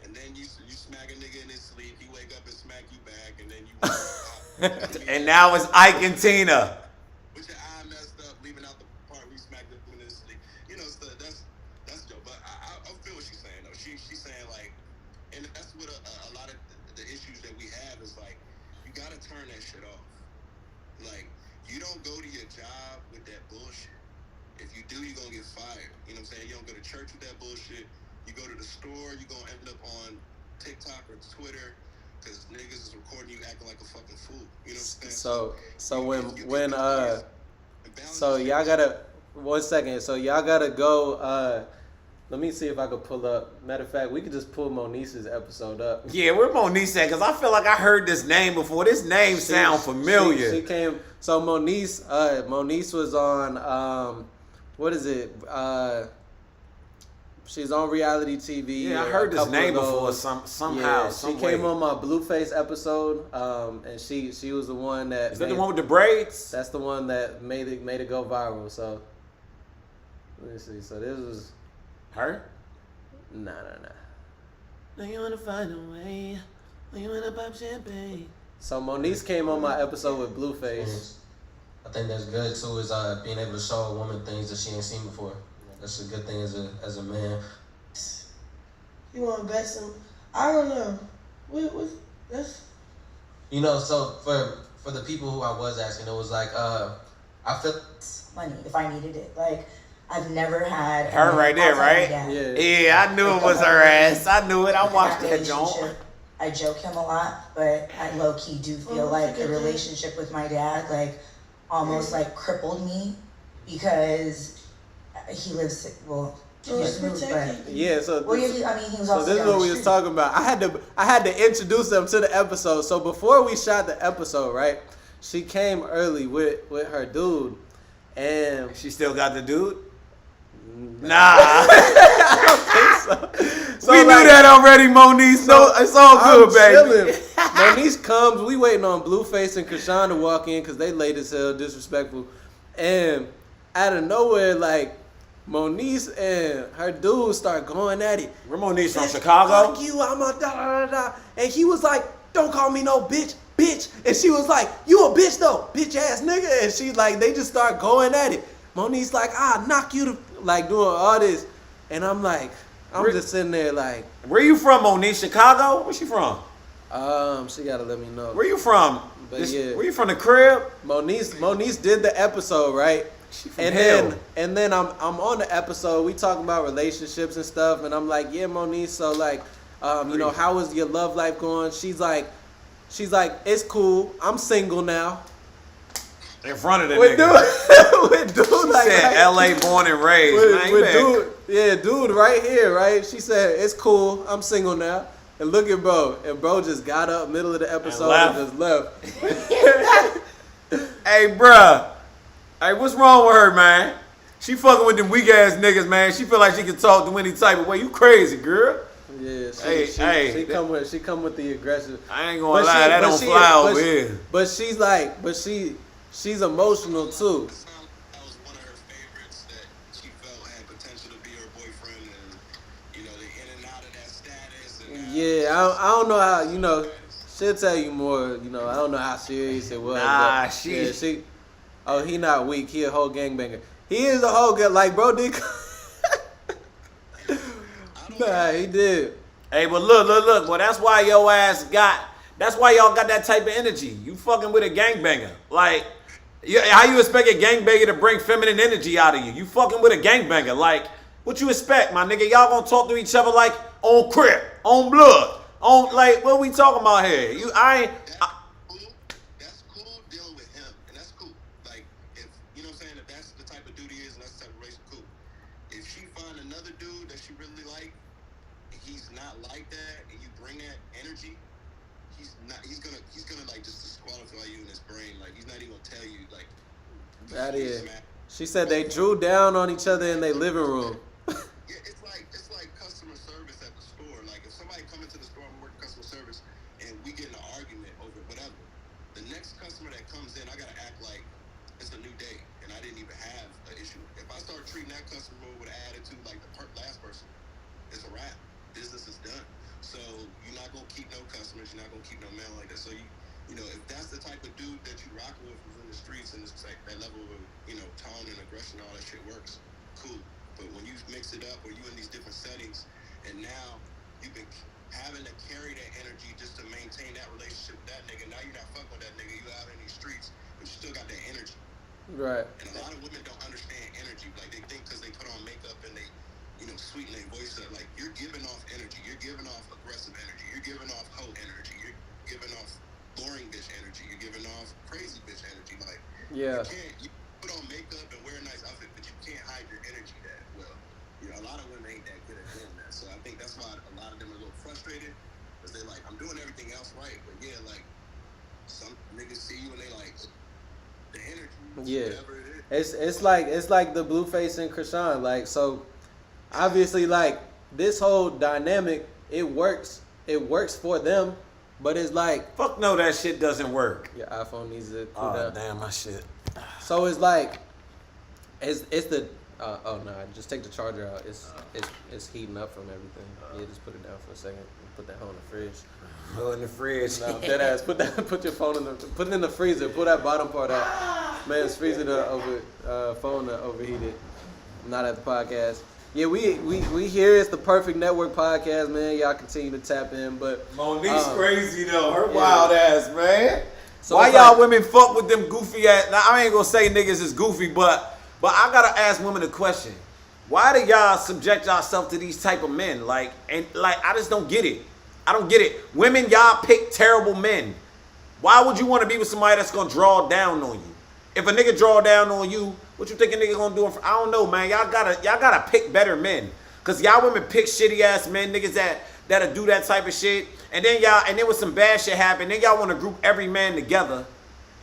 and then you smack a nigga in his sleep. He wake up and smack you back, and then you. And now it's Ike and Tina. With your eye messed up, leaving out the part where you smacked him in his sleep. So that's dope. But I feel what she's saying though. She's saying like, and that's what a lot of the issues that we have is like, you gotta turn that shit off. Like, you don't go to your job with that bullshit. If you do, you're gonna get fired. You know what I'm saying? You don't go to church with that bullshit. You go to the store, you're gonna end up on TikTok or Twitter because niggas is recording you acting like a fucking fool. You know what I'm saying? So you when get the balance and balance so is y'all everything. gotta 1 second. So y'all gotta go. Let me see if I could pull up. Matter of fact, we could just pull Monice's episode up. Yeah, where Moniece at? Because I feel like I heard this name before. This name sound familiar. She came. So Moniece was on. What is it? She's on reality TV. Yeah, I heard this name before somehow. Yeah, she came on my Blueface episode, and she was the one that. Is that the one with the braids? That's the one that made it go viral. So let me see. So this was her. Nah. Now you wanna find a way. Now you wanna pop champagne. So Moniece came on my episode with Blueface. I think that's good too. Is being able to show a woman things that she ain't seen before. That's a good thing as a man. You want to bet some? I don't know. That's. You know, so for the people who I was asking, it was like I feel money if I needed it. Like I've never had her right there, right? Yeah, I knew it was her ass. I knew it. I watched that joint. I joke him a lot, but I low key do feel like the relationship with my dad like almost like crippled me because he lives well. He used to move, but yeah, so well, I mean, he was so also this is what we was talking about. I had to introduce them to the episode. So before we shot the episode, right? She came early with her dude, and she still got the dude. Nah, I don't think so. So we knew that already, Moniece. So it's all good, baby. Moniece comes. We waiting on Blueface and Krishan to walk in because they late as hell, disrespectful, and out of nowhere, like Moniece and her dude start going at it. We're Moniece from Chicago. Fuck you, I'm a da. And he was like, "Don't call me no bitch." And she was like, "You a bitch though, bitch ass nigga." And she like, they just start going at it. Moniece like, "I'll knock you to," like doing all this. And I'm like, just sitting there like. Where you from, Moniece? Chicago? Where she from? She gotta let me know. Where you from? But yeah. Where you from, the crib? Moniece did the episode, right? And then I'm on the episode. We talking about relationships and stuff, and I'm like, yeah, Moniece. So like, you know, how is your love life going? She's like, it's cool. I'm single now. In front of the nigga. With dude she like said L.A. born and raised. Dude right here, right? She said, it's cool. I'm single now. And look at bro. And bro just got up middle of the episode and just left. Hey, bruh. Hey, what's wrong with her, man? She fucking with them weak ass niggas, man. She feel like she can talk to any type of way. You crazy, girl. Yeah, she come with the aggressive. I ain't gonna lie, that don't fly over here. But she's like, she's emotional too. That was one of her favorites that she felt had potential to be her boyfriend, and you know, they in and out of that status. And yeah, I don't know how, you know, she'll tell you more. You know, I don't know how serious it was. Nah, she. Oh, he not weak. He a whole gangbanger. He is a whole good, like, bro did. Nah, he did. Hey, but look. Well, that's why y'all got that type of energy. You fucking with a gangbanger. Like, how you expect a gangbanger to bring feminine energy out of you? You fucking with a gangbanger. Like, what you expect, my nigga? Y'all gonna talk to each other like on crib, on blood, on, like, what we talking about here? That's cool dealing with him, and that's cool. Like, if, you know what I'm saying, if that's the type of dude he is, and that's the type of race, cool. If she find another dude that she really like, and he's not like that, and you bring that energy, he's gonna like just disqualify you in his brain. Like, he's not even gonna tell you, like, that is. She said they drew down on each other in their living room. Yeah, it's like customer service at the store. Like, if somebody come into the store and work customer service, and we get in an argument over whatever, the next customer that comes in, I gotta act like it's a new day, and I didn't even have an issue. If I start treating that customer with an attitude like the last person, it's a wrap. Business is done. So you're not gonna keep no customers. You're not gonna keep no mail like that. So you know, if that's the type of dude that you rock with within the streets, and it's like that level of, you know, tone and aggression, all that shit works, cool. But when you mix it up, or you in these different settings, and now you've been having to carry that energy just to maintain that relationship with that nigga. Now you're not fucking with that nigga. You out in these streets, but you still got that energy. Right. And a lot of women don't understand energy. Like, they think because they put on makeup and they, you know, sweeten their voice up, like, you're giving off energy. You're giving off aggressive energy. You're giving off hoe energy. You're giving off boring bitch energy. You're giving off crazy bitch energy. Like, yeah. put on makeup and wear a nice outfit, but you can't hide your energy that well. You know, a lot of women ain't that good at doing that. So I think that's why a lot of them are a little frustrated because they're like, I'm doing everything else right, but yeah, like some niggas see you and they like the energy. Yeah. Whatever it is. It's like the Blueface and Krishan. Like, so obviously, like, this whole dynamic, it works for them, but it's like, Fuck no, that shit doesn't work. your iPhone needs to cool Oh down. damn, my shit. So it's like, it's the oh no, just take the charger out. It's heating up from everything. Yeah, just put it down for a second. Put that phone in the fridge. Go in the fridge. No, dead ass. Put your phone put it in the freezer. Pull that bottom part out. Man, it's freezer phone overheated. Not at the podcast. Yeah, we here. It's the Perfect Network podcast, man. Y'all continue to tap in, but Monique's Um, crazy though. Her yeah. wild ass, man. So Why it's y'all like- women fuck with them goofy ass? Now I ain't gonna say niggas is goofy, but I gotta ask women a question. Why do y'all subject yourself to these type of men? Like I just don't get it. I don't get it. Women, y'all pick terrible men. Why would you want to be with somebody that's gonna draw down on you? If a nigga draw down on you, what you think a nigga gonna do? I don't know, man. Y'all gotta pick better men. Cause y'all women pick shitty ass men, niggas that'll do that type of shit. And then when some bad shit happen, then y'all wanna group every man together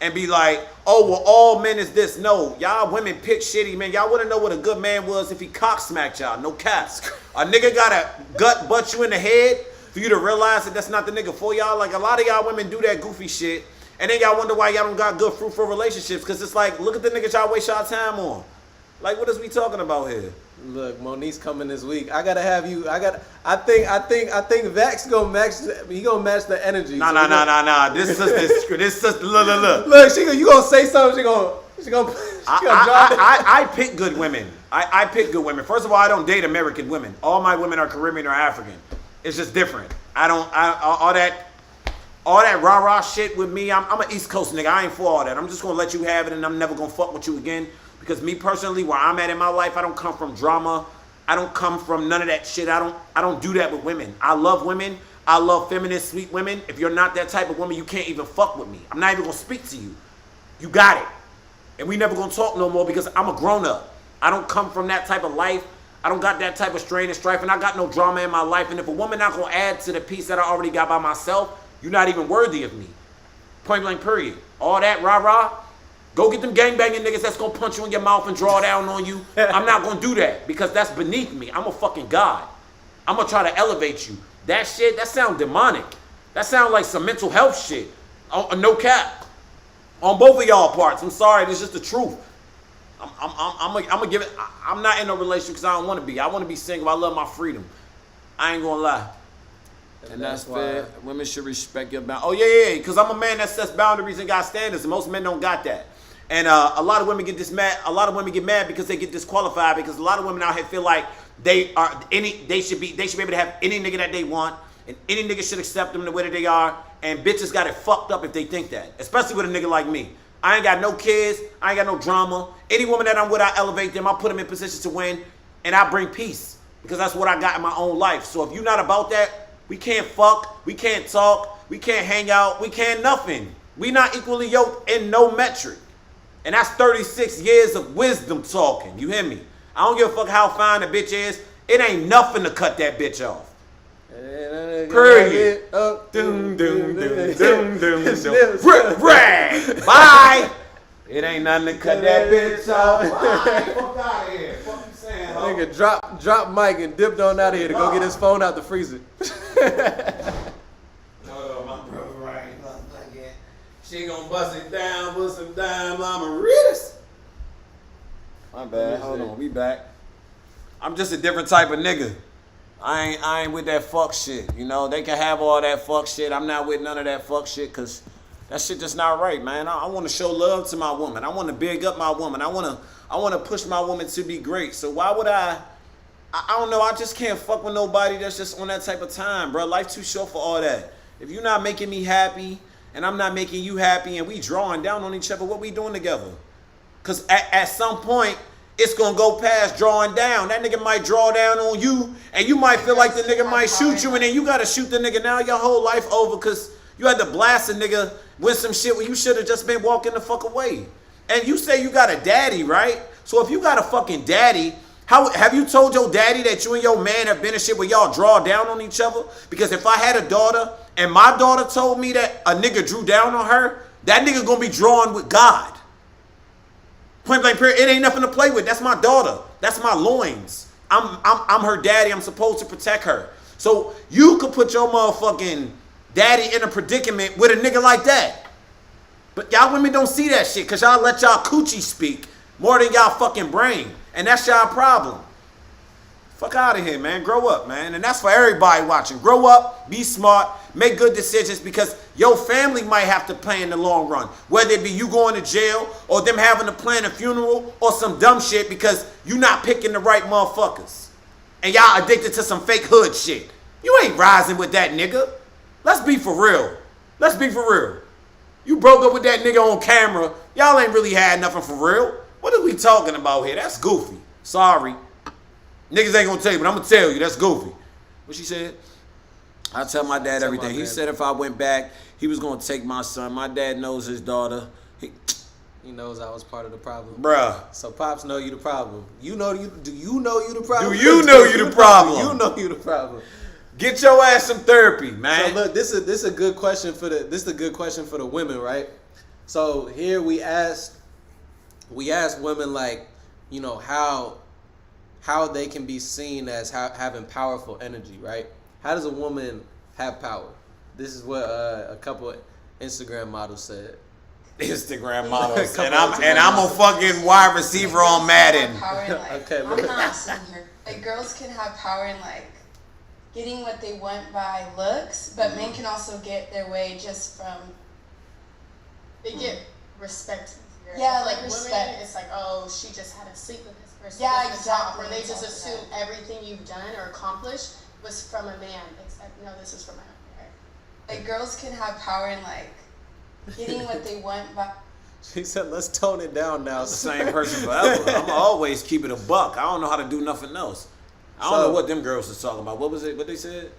and be like, oh, well, all men is this. No, y'all women pick shitty men. Y'all wouldn't know what a good man was if he cock smacked y'all. No caps. A nigga gotta gut butt you in the head for you to realize that that's not the nigga for y'all. Like, a lot of y'all women do that goofy shit. And then y'all wonder why y'all don't got good fruitful relationships. Because it's like, look at the niggas y'all waste y'all time on. Like, what is we talking about here? look, Monique's coming this week. I gotta have you. I think Vax gonna match. He gonna match the energy. Nah. This sister, look. Look, you gonna say something? She gonna drop it. I pick good women. I pick good women. First of all, I don't date American women. All my women are Caribbean or African. It's just different. All that rah-rah shit with me, I'm an East Coast nigga. I ain't for all that. I'm just gonna let you have it and I'm never gonna fuck with you again. Because me personally, where I'm at in my life, I don't come from drama. I don't come from none of that shit. I don't do that with women. I love women. I love feminist, sweet women. If you're not that type of woman, you can't even fuck with me. I'm not even gonna speak to you. You got it. And we never gonna talk no more because I'm a grown up. I don't come from that type of life. I don't got that type of strain and strife, and I got no drama in my life. And if a woman not gonna add to the piece that I already got by myself, you're not even worthy of me. Point blank, period. All that rah-rah, go get them gangbanging niggas that's gonna punch you in your mouth and draw down on you. I'm not gonna do that because that's beneath me. I'm a fucking god. I'm gonna try to elevate you. That shit, that sound demonic. That sound like some mental health shit. No cap. On both of y'all parts. I'm sorry, it's just the truth. I'm gonna give it. I'm not in a relationship because I don't want to be. I want to be single. I love my freedom. I ain't gonna lie. And that's fair. Women should respect your boundaries. Oh yeah, because I'm a man that sets boundaries and got standards. And most men don't got that. And a lot of women get mad. A lot of women get mad because they get disqualified because a lot of women out here feel like they should be able to have any nigga that they want, and any nigga should accept them the way that they are. And bitches got it fucked up if they think that, especially with a nigga like me. I ain't got no kids. I ain't got no drama. Any woman that I'm with, I elevate them. I put them in positions to win, and I bring peace because that's what I got in my own life. So if you're not about that, we can't fuck, we can't talk, we can't hang out, we can't nothing. We not equally yoked in no metric. And that's 36 years of wisdom talking. You hear me? I don't give a fuck how fine the bitch is. It ain't nothing to cut that bitch off. Period. Rag. Bye. It ain't nothing to cut that bitch off. Bye. Fuck out of here. Fuck you saying, ho? Nigga drop Mike and dipped on out of here to go get his phone out the freezer. No, my brother right. She gonna bust it down, put some dime, I'ma read us. My bad. Hold on, we back. I'm just a different type of nigga. I ain't with that fuck shit. You know, they can have all that fuck shit. I'm not with none of that fuck shit because that shit just not right, man. I want to show love to my woman. I want to big up my woman. I want to push my woman to be great. So why would I don't know. I just can't fuck with nobody that's just on that type of time, bro. Life too short for all that. If you're not making me happy and I'm not making you happy and we drawing down on each other, what we doing together? Because at some point, it's going to go past drawing down. That nigga might draw down on you, and you might feel like the nigga might shoot you, and then you got to shoot the nigga. Now your whole life over because you had to blast a nigga with some shit where you should have just been walking the fuck away. And you say you got a daddy, right? So if you got a fucking daddy, how have you told your daddy that you and your man have been in shit where y'all draw down on each other? Because if I had a daughter and my daughter told me that a nigga drew down on her, that nigga gonna be drawing with God. Point blank period. It ain't nothing to play with. That's my daughter. That's my loins. I'm her daddy. I'm supposed to protect her. So you could put your motherfucking daddy in a predicament with a nigga like that. But y'all women don't see that shit because y'all let y'all coochie speak more than y'all fucking brain. And that's y'all problem. Fuck out of here, man. Grow up, man. And that's for everybody watching. Grow up, be smart, make good decisions because your family might have to pay in the long run. Whether it be you going to jail or them having to plan a funeral or some dumb shit because you not picking the right motherfuckers. And y'all addicted to some fake hood shit. You ain't rising with that nigga. Let's be for real. Let's be for real. You broke up with that nigga on camera. Y'all ain't really had nothing for real. What are we talking about here? That's goofy. Sorry. Niggas ain't gonna tell you, but I'm gonna tell you, that's goofy. What she said? I tell my dad everything. He said if I went back, he was gonna take my son. My dad knows his daughter. He knows I was part of the problem. Bruh. So Pops know you the problem. Do you know you the problem? Do you know you the problem? You know you the problem. Get your ass some therapy, man. So look, this is a good question for the women, right? So here we asked women like, you know, how they can be seen as having powerful energy, right? How does a woman have power? This is what a couple of Instagram models said. Instagram models, and I'm a fucking wide receiver on Madden. Okay, I'm not sitting here. Like girls can have power in like getting what they want by looks, but men can also get their way just from. They get respect. Yeah, like respect. women, it's like, oh, she just had to sleep with this person. Yeah, from the top, exactly. Or they just assume everything you've done or accomplished was from a man. Except, no, this is from my husband. Like girls can have power in like getting what they want by. She said, "Let's tone it down now." The same person forever. I'm always keep it a buck. I don't know how to do nothing else. I don't know what them girls was talking about. What was it? What they said?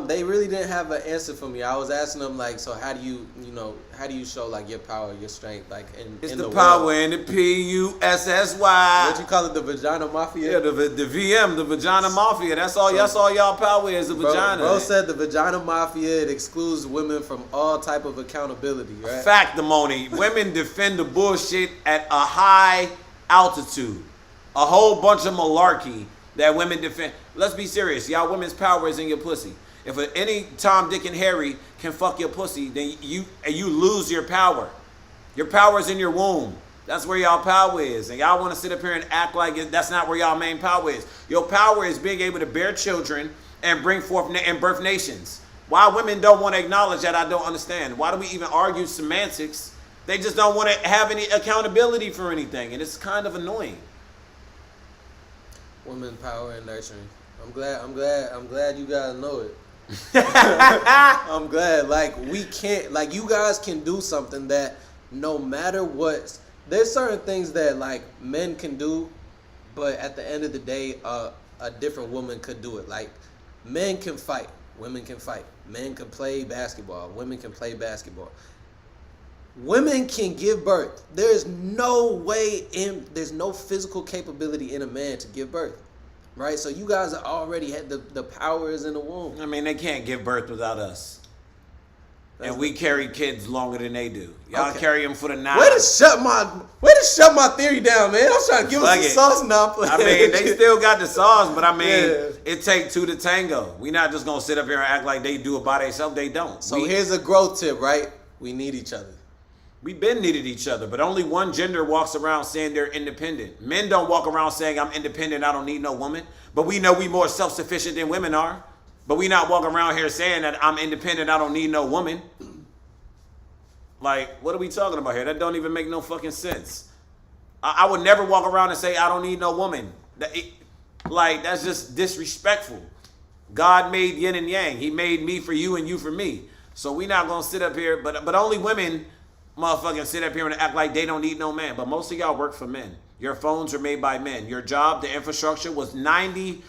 They really didn't have an answer for me. I was asking them like, so how do you show like your power, your strength, like in the the power world? in the PUSSY. What you call it, the vagina mafia? Yeah, the VM, the vagina mafia. That's all y'all power is, the vagina. Bro said the vagina mafia, it excludes women from all type of accountability, right? Factimony. Women defend the bullshit at a high altitude. A whole bunch of malarkey that women defend. Let's be serious. Y'all women's power is in your pussy. If any Tom, Dick, and Harry can fuck your pussy, then you lose your power. Your power is in your womb. That's where y'all power is. And y'all want to sit up here and act like that's not where y'all main power is. Your power is being able to bear children and bring forth and birth nations. Why women don't want to acknowledge that, I don't understand. Why do we even argue semantics? They just don't want to have any accountability for anything. And it's kind of annoying. Women power and nurturing. I'm glad you guys know it. I'm glad. Like we can't, like you guys can do something that no matter what, there's certain things that like men can do, but at the end of the day, a different woman could do it. Like men can fight, women can fight. Men can play basketball, women can play basketball. Women can give birth. There's no physical capability in a man to give birth, right? So you guys are already had the power is in the womb. I mean, they can't give birth without us. And we carry kids longer than they do. Y'all carry them for the 9. Way to shut my theory down, man. I'm trying to give us some sauce now. I mean, they still got the sauce, but I mean, it take 2 to tango. We not just gonna sit up here and act like they do it by themselves. They don't. So here's a growth tip, right? We need each other. We've been needed each other, but only one gender walks around saying they're independent. Men don't walk around saying, I'm independent, I don't need no woman. But we know we more self-sufficient than women are. But we not walking around here saying that I'm independent, I don't need no woman. Like, what are we talking about here? That don't even make no fucking sense. I would never walk around and say I don't need no woman. That's just disrespectful. God made yin and yang. He made me for you and you for me. So we not going to sit up here, but only women motherfucking sit up here and act like they don't need no man. But most of y'all work for men. Your phones are made by men. Your job, the infrastructure was 95%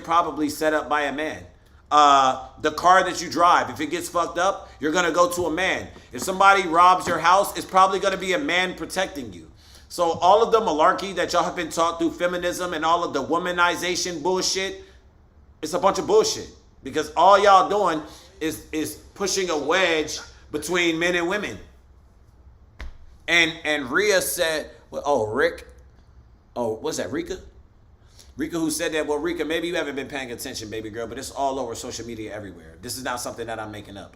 probably set up by a man. the car that you drive. If it gets fucked up, you're going to go to a man. If somebody robs your house, it's probably going to be a man protecting you. So all of the malarkey that y'all have been taught through feminism and all of the womanization bullshit, it's a bunch of bullshit. Because all y'all doing is pushing a wedge between men and women. And Rhea said, Rick. Oh, what's that, Rika? Rika who said that, well, Rika, maybe you haven't been paying attention, baby girl, but it's all over social media everywhere. This is not something that I'm making up.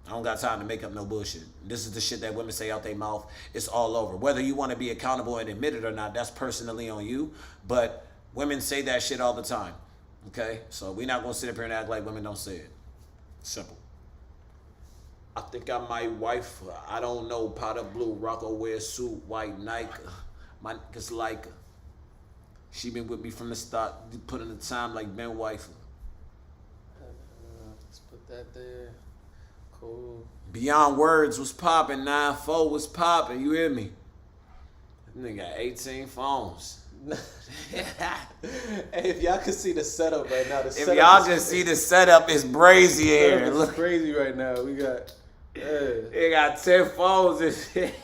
I don't got time to make up no bullshit. This is the shit that women say out their mouth. It's all over. Whether you want to be accountable and admit it or not, that's personally on you. But women say that shit all the time. Okay? So we're not going to sit up here and act like women don't say it. Simple. I think I might wife her. I don't know. Powder blue, Rocco wear suit, white Nike. My niggas like her. She been with me from the start, put in the time like Ben wife. Let's put that there. Cool. Beyond Words was popping. 9-4 was popping. You hear me? That nigga got 18 phones. Hey, if y'all can see the setup right now, if y'all can see the setup, it's brazy here. It's crazy right now. We got. They got 10 phones and shit.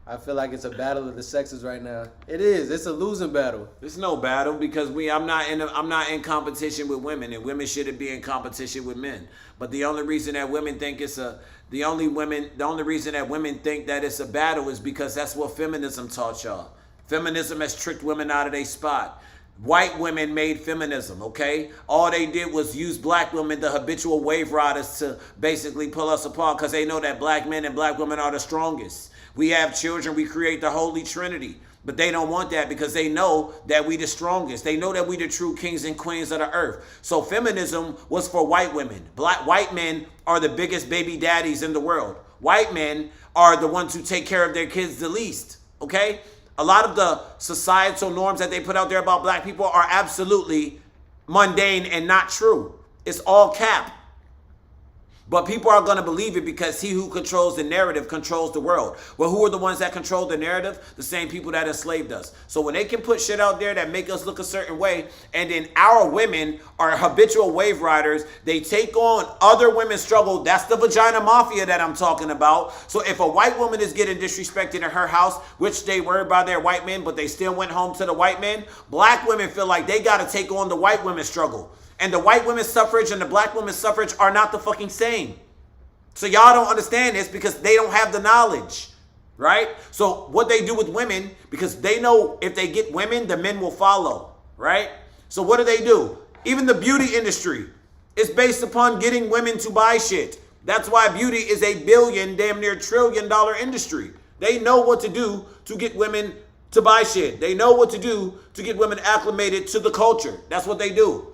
I feel like it's a battle of the sexes right now. It is. It's a losing battle. It's no battle because I'm not in competition with women, and women shouldn't be in competition with men. But the only reason that women think the only reason that women think that it's a battle is because that's what feminism taught y'all. Feminism has tricked women out of their spot. White women made feminism, okay? All they did was use black women, the habitual wave riders, to basically pull us apart because they know that black men and black women are the strongest. We have children, we create the Holy Trinity. But they don't want that because they know that we the strongest. They know that we the true kings and queens of the earth. So feminism was for white women. White men are the biggest baby daddies in the world. White men are the ones who take care of their kids the least, okay? A lot of the societal norms that they put out there about black people are absolutely mundane and not true. It's all cap. But people are going to believe it because he who controls the narrative controls the world. Well, who are the ones that control the narrative? The same people that enslaved us. So when they can put shit out there that make us look a certain way, and then our women are habitual wave riders, they take on other women's struggle. That's the vagina mafia that I'm talking about. So if a white woman is getting disrespected in her house, which they were by their white men, but they still went home to the white men, black women feel like they got to take on the white women's struggle. And the white women's suffrage and the black women's suffrage are not the fucking same. So y'all don't understand this because they don't have the knowledge, right? So what they do with women, because they know if they get women, the men will follow, right? So what do? Even the beauty industry is based upon getting women to buy shit. That's why beauty is a billion, damn near $1 trillion industry. They know what to do to get women to buy shit. They know what to do to get women acclimated to the culture. That's what they do.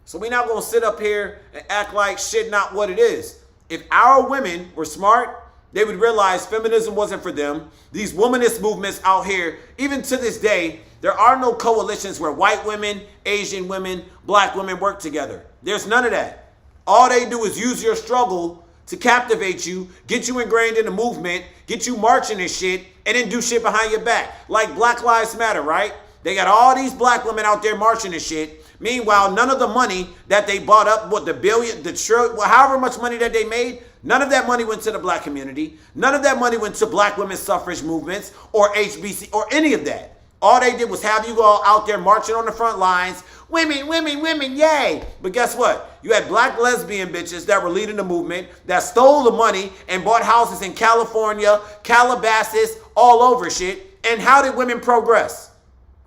So we're not going to sit up here and act like shit not what it is. If our women were smart, they would realize feminism wasn't for them. These womanist movements out here, even to this day, there are no coalitions where white women, Asian women, black women work together. There's none of that. All they do is use your struggle to captivate you, get you ingrained in the movement, get you marching and shit, and then do shit behind your back. Like Black Lives Matter, right? They got all these black women out there marching and shit. Meanwhile, none of the money that they bought up, the billion, the trillion, however much money that they made, none of that money went to the black community. None of that money went to black women's suffrage movements or HBC or any of that. All they did was have you all out there marching on the front lines. Women, women, women, yay. But guess what? You had black lesbian bitches that were leading the movement that stole the money and bought houses in California, Calabasas, all over shit. And how did women progress?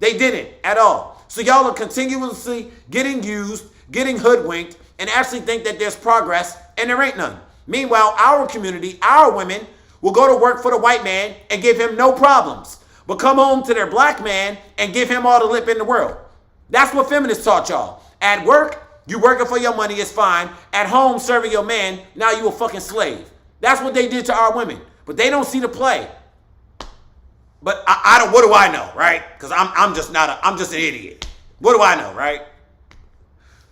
They didn't at all. So y'all are continuously getting used, getting hoodwinked, and actually think that there's progress, and there ain't none. Meanwhile, our community, our women, will go to work for the white man and give him no problems, but come home to their black man and give him all the lip in the world. That's what feminists taught y'all. At work, you working for your money is fine. At home, serving your man, now you a fucking slave. That's what they did to our women, but they don't see the play. But I don't. What do I know, right? Because I'm just an idiot. What do I know, right?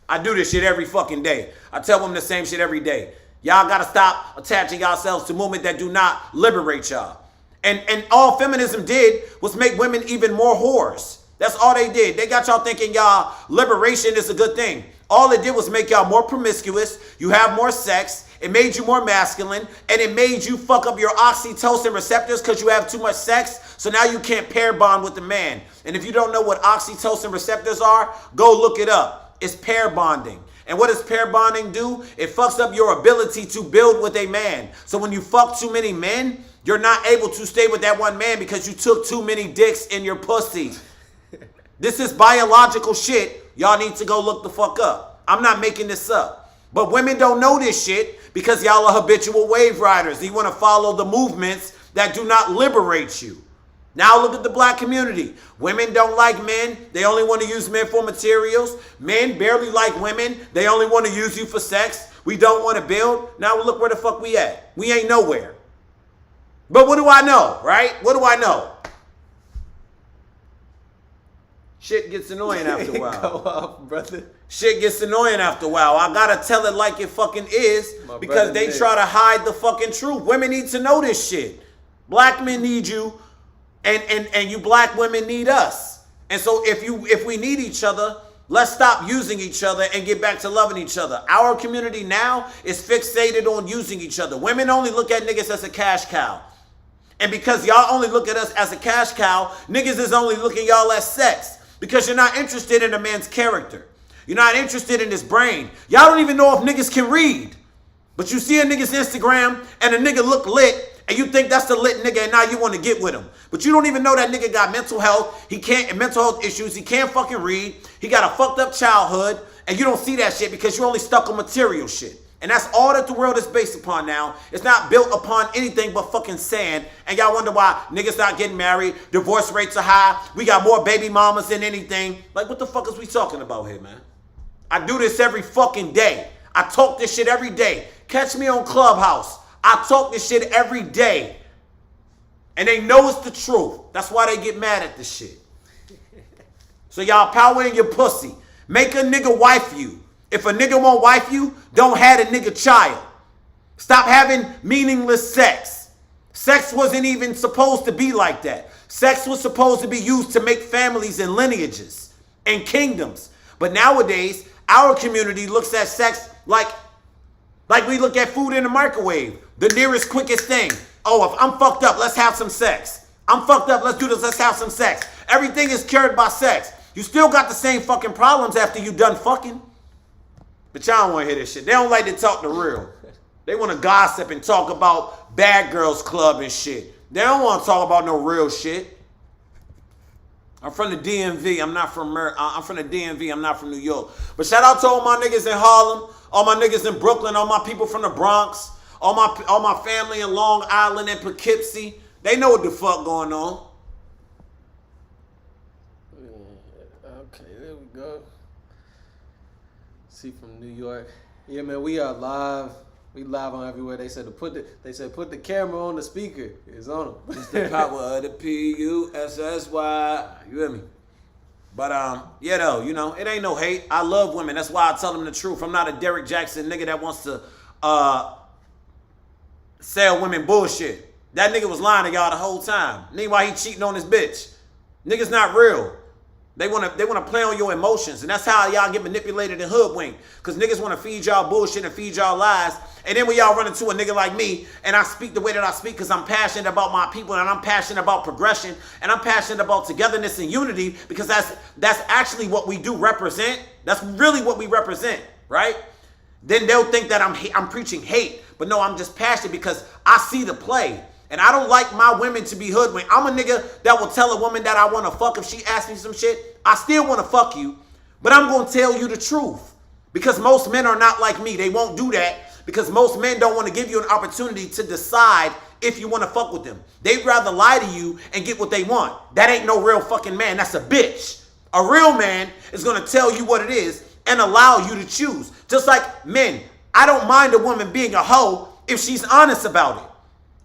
I do this shit every fucking day. I tell them the same shit every day. Y'all gotta stop attaching yourselves to movement that do not liberate y'all. And all feminism did was make women even more whores. That's all they did. They got y'all thinking y'all liberation is a good thing. All it did was make y'all more promiscuous. You have more sex. It made you more masculine. And it made you fuck up your oxytocin receptors because you have too much sex. So now you can't pair bond with the man. And if you don't know what oxytocin receptors are, go look it up. It's pair bonding. And what does pair bonding do? It fucks up your ability to build with a man. So when you fuck too many men, you're not able to stay with that one man because you took too many dicks in your pussy. This is biological shit. Y'all need to go look the fuck up. I'm not making this up. But women don't know this shit because y'all are habitual wave riders. You want to follow the movements that do not liberate you. Now look at the black community. Women don't like men. They only want to use men for materials. Men barely like women. They only want to use you for sex. We don't want to build. Now look where the fuck we at. We ain't nowhere. But what do I know, right? What do I know? Shit gets annoying after a while. Go off, brother. Shit gets annoying after a while. I gotta tell it like it fucking is because they try to hide the fucking truth. Women need to know this shit. Black men need you, and you black women need us. And so if we need each other, let's stop using each other and get back to loving each other. Our community now is fixated on using each other. Women only look at niggas as a cash cow. And because y'all only look at us as a cash cow, niggas is only looking at y'all as sex. Because you're not interested in a man's character. You're not interested in his brain. Y'all don't even know if niggas can read. But you see a nigga's Instagram and a nigga look lit and you think that's the lit nigga and now you want to get with him. But you don't even know that nigga got mental health. He can't, mental health issues. He can't fucking read. He got a fucked up childhood and you don't see that shit because you're only stuck on material shit. And that's all that the world is based upon now. It's not built upon anything but fucking sand. And y'all wonder why niggas not getting married. Divorce rates are high. We got more baby mamas than anything. Like, what the fuck is we talking about here, man? I do this every fucking day. I talk this shit every day. Catch me on Clubhouse. I talk this shit every day. And they know it's the truth. That's why they get mad at this shit. So y'all power in your pussy. Make a nigga wife you. If a nigga won't wife you, don't have a nigga child. Stop having meaningless sex. Sex wasn't even supposed to be like that. Sex was supposed to be used to make families and lineages and kingdoms. But nowadays, our community looks at sex like we look at food in the microwave. The nearest, quickest thing. Oh, if I'm fucked up, let's have some sex. I'm fucked up, let's do this, let's have some sex. Everything is cured by sex. You still got the same fucking problems after you done fucking. But y'all don't want to hear this shit. They don't like to talk the real. They want to gossip and talk about Bad Girls Club and shit. They don't want to talk about no real shit. I'm from the DMV. I'm from the DMV. I'm not from New York. But shout out to all my niggas in Harlem, all my niggas in Brooklyn, all my people from the Bronx, all my family in Long Island and Poughkeepsie. They know what the fuck going on. Okay, there we go. See from New York. Yeah, man, we are live. We live on everywhere. They said put the camera on the speaker. It's on them. It's the power of the PUSSY. You hear me? But yeah though, you know, it ain't no hate. I love women. That's why I tell them the truth. I'm not a Derek Jackson nigga that wants to sell women bullshit. That nigga was lying to y'all the whole time. Meanwhile, he cheating on his bitch. Niggas not real. They wanna play on your emotions, and that's how y'all get manipulated and hoodwinked. Cause niggas wanna feed y'all bullshit and feed y'all lies. And then when y'all run into a nigga like me, and I speak the way that I speak, cause I'm passionate about my people, and I'm passionate about progression, and I'm passionate about togetherness and unity, because that's actually what we do represent. That's really what we represent, right? Then they'll think that I'm preaching hate, but no, I'm just passionate because I see the play. And I don't like my women to be hoodwinked. I'm a nigga that will tell a woman that I want to fuck if she asks me some shit. I still want to fuck you, but I'm going to tell you the truth. Because most men are not like me. They won't do that because most men don't want to give you an opportunity to decide if you want to fuck with them. They'd rather lie to you and get what they want. That ain't no real fucking man. That's a bitch. A real man is going to tell you what it is and allow you to choose. Just like men, I don't mind a woman being a hoe if she's honest about it.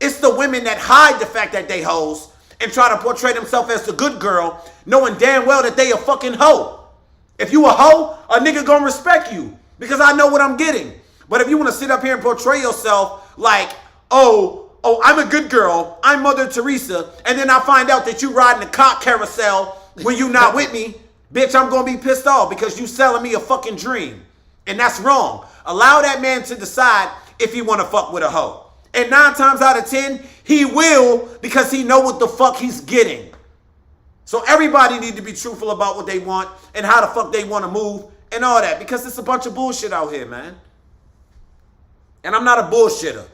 It's the women that hide the fact that they hoes and try to portray themselves as the good girl, knowing damn well that they a fucking hoe. If you a hoe, a nigga gonna respect you because I know what I'm getting. But if you want to sit up here and portray yourself like, oh, I'm a good girl, I'm Mother Teresa, and then I find out that you riding the cock carousel when you not with me, bitch, I'm gonna be pissed off because you selling me a fucking dream. And that's wrong. Allow that man to decide if he wanna fuck with a hoe. And 9 times out of 10, he will because he know what the fuck he's getting. So everybody need to be truthful about what they want and how the fuck they want to move and all that because it's a bunch of bullshit out here, man. And I'm not a bullshitter.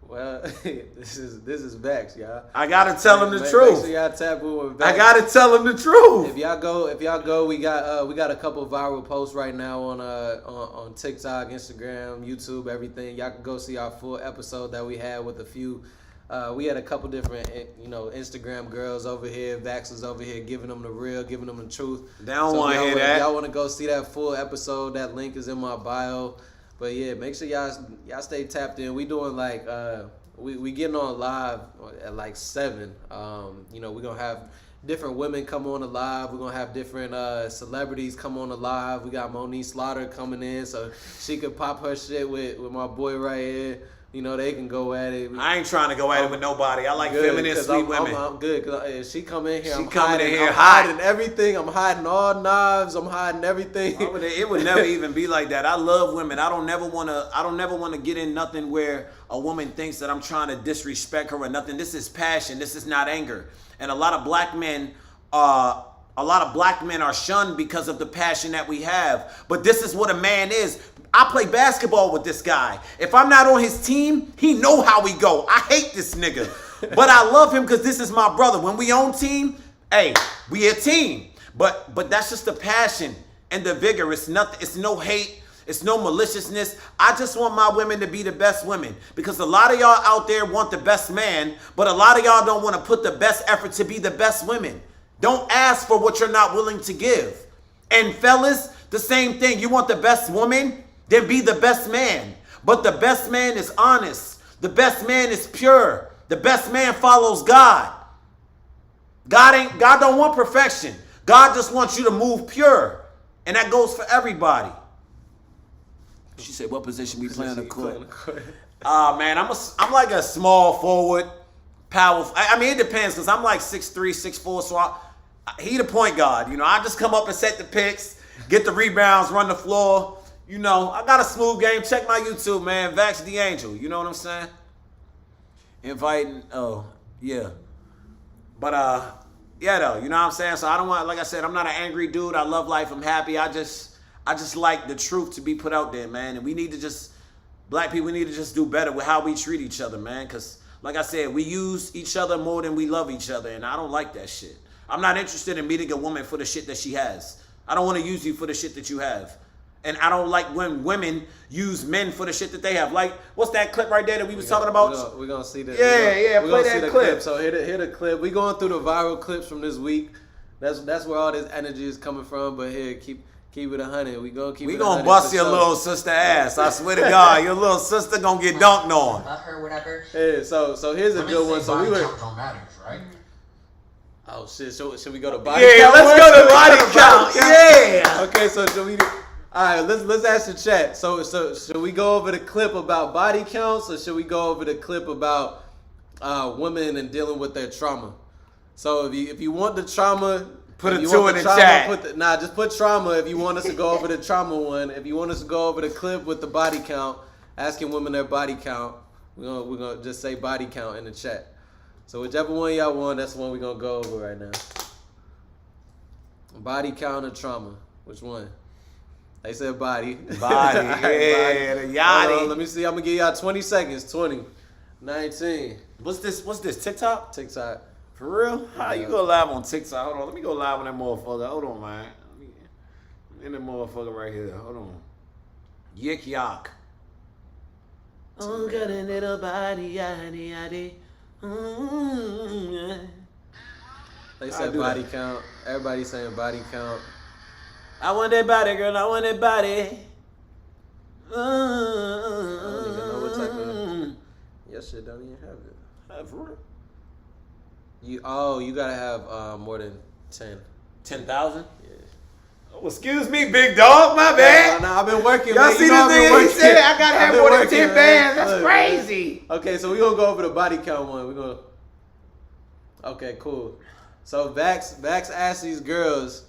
Well, this is Vex, y'all. I gotta tell him the Make truth. sure y'all tap in with Vex. I gotta tell him the truth. If y'all go, we got a couple viral posts right now on TikTok, Instagram, YouTube, everything. Y'all can go see our full episode that we had with a few. We had a couple different, Instagram girls over here. Vax was over here giving them the real, giving them the truth. They don't want to hear that. If y'all want to go see that full episode, that link is in my bio. But yeah, make sure y'all stay tapped in. We doing like we getting on live at like 7. We're gonna have different women come on the live. We're gonna have different celebrities come on the live. We got Monique Slaughter coming in, so she could pop her shit with my boy right here. They can go at it. I ain't trying to go at it with nobody. I like feminine, sweet women. I'm good because she come in here. She I'm coming hiding, in here I'm hot. hiding everything. I'm hiding all knives. I'm hiding everything. It would never even be like that. I love women. I don't never want to get in nothing where a woman thinks that I'm trying to disrespect her or nothing. This is passion. This is not anger. And a lot of black men are shunned because of the passion that we have. But this is what a man is. I play basketball with this guy. If I'm not on his team, he know how we go. I hate this nigga. But I love him because this is my brother. When we on team, hey, we a team. But that's just the passion and the vigor. It's nothing. It's no hate. It's no maliciousness. I just want my women to be the best women because a lot of y'all out there want the best man, but a lot of y'all don't want to put the best effort to be the best women. Don't ask for what you're not willing to give. And fellas, the same thing. You want the best woman? Then be the best man. But the best man is honest. The best man is pure. The best man follows God. God don't want perfection. God just wants you to move pure. And that goes for everybody. She said, what position we play on the court? Man, I'm like a small forward, powerful. I mean, it depends because I'm like 6'3", 6'4", so he the point guard. I just come up and set the picks, get the rebounds, run the floor. I got a smooth game. Check my YouTube, man. Vax the Angel. You know what I'm saying? Inviting. Oh, yeah. But, yeah, though. You know what I'm saying? So I don't want, like I said, I'm not an angry dude. I love life. I'm happy. I just like the truth to be put out there, man. And black people need to just do better with how we treat each other, man. Because, like I said, we use each other more than we love each other. And I don't like that shit. I'm not interested in meeting a woman for the shit that she has. I don't want to use you for the shit that you have. And I don't like when women use men for the shit that they have. Like, what's that clip right there that we was talking about? We're going to see that. Play that clip. So hit a clip. We're going through the viral clips from this week. That's where all this energy is coming from. But here, keep it 100. We gonna bust your little sister ass. I swear to God, your little sister gonna get dunked on. Love her, whatever. Yeah, so here's a good one. So we were. Don't matter, right? Oh shit! Should we go to body count? Yeah, let's go to body count. Yeah. Okay, so should we? All right, let's ask the chat. So should we go over the clip about body counts, or should we go over the clip about women and dealing with their trauma? So if you want the trauma, put a 2 in the chat. Just put trauma if you want us to go over the trauma one. If you want us to go over the clip with the body count, asking women their body count, we're gonna just say body count in the chat. So whichever one y'all want, that's the one we're gonna go over right now. Body count or trauma? Which one? They said body. Body, yeah, the yachty. Let me see. I'm gonna give y'all 20 seconds. 20, 19. What's this? TikTok? TikTok. For real? How you go live on TikTok? Hold on, let me go live on that motherfucker. Hold on, man. In that motherfucker right here. Hold on. Yik yak. Oh, got a little body, yaddy, yaddy. They said body count. Everybody saying body count. I want that body, girl. I want that body. I don't even know what type of. Your shit don't even have it. For real? You gotta have more than 10. 10,000? Yeah. Oh, excuse me, big dog. My bad. No, I've been working. Y'all man. see You this know I've been nigga? He working. said I gotta have more than 10 bands. That's Look, crazy. Okay, so we're gonna go over the body count one. Okay, cool. So Vax asked these girls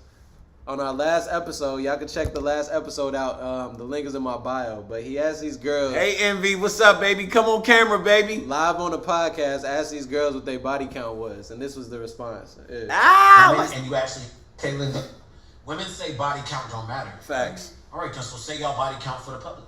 on our last episode. Y'all can check the last episode out. The link is in my bio. But he asked these girls. Hey, Envy, what's up, baby? Come on camera, baby. Live on the podcast, asked these girls what their body count was, and this was the response. Yeah. Ah! And you actually, Caitlin, women say body count don't matter. Facts. All right, so say y'all body count for the public.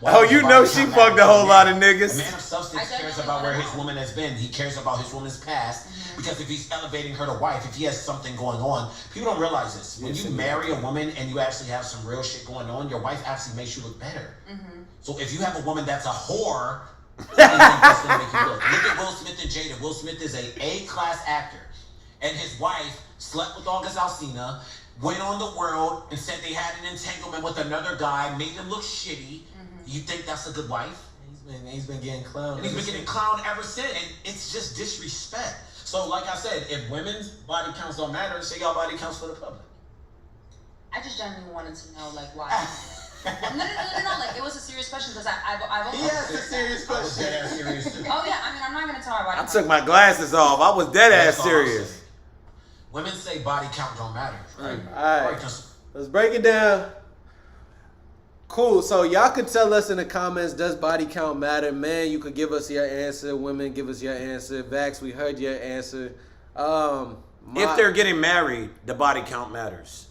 Oh, you know she fucked a whole lot of niggas. A man of substance cares about where his woman has been. He cares about his woman's past. Because if he's elevating her to wife, if he has something going on, people don't realize this. When you marry a woman and you actually have some real shit going on, your wife actually makes you look better. So if you have a woman that's a whore, that's gonna make you look. Look at Will Smith and Jada. Will Smith is a A-class actor. And his wife slept with August Alsina, went on the world and said they had an entanglement with another guy, made him look shitty. You think that's a good wife? He's been getting clowned. And he's been getting clowned ever since. And it's just disrespect. So like I said, if women's body counts don't matter, say y'all body counts for the public. I just genuinely wanted to know, like, why. No, like, it was a serious question because I've always... He asked a serious question. I was dead ass serious too. Oh, yeah, I mean, I'm not going to tell her why. I took my glasses off. I was dead ass That's all I'm serious. saying. Women say body count don't matter. All right, let's break it down. Cool. So y'all could tell us in the comments, does body count matter? Man, you could give us your answer. Women, give us your answer. Vax, we heard your answer. If they're getting married, the body count matters.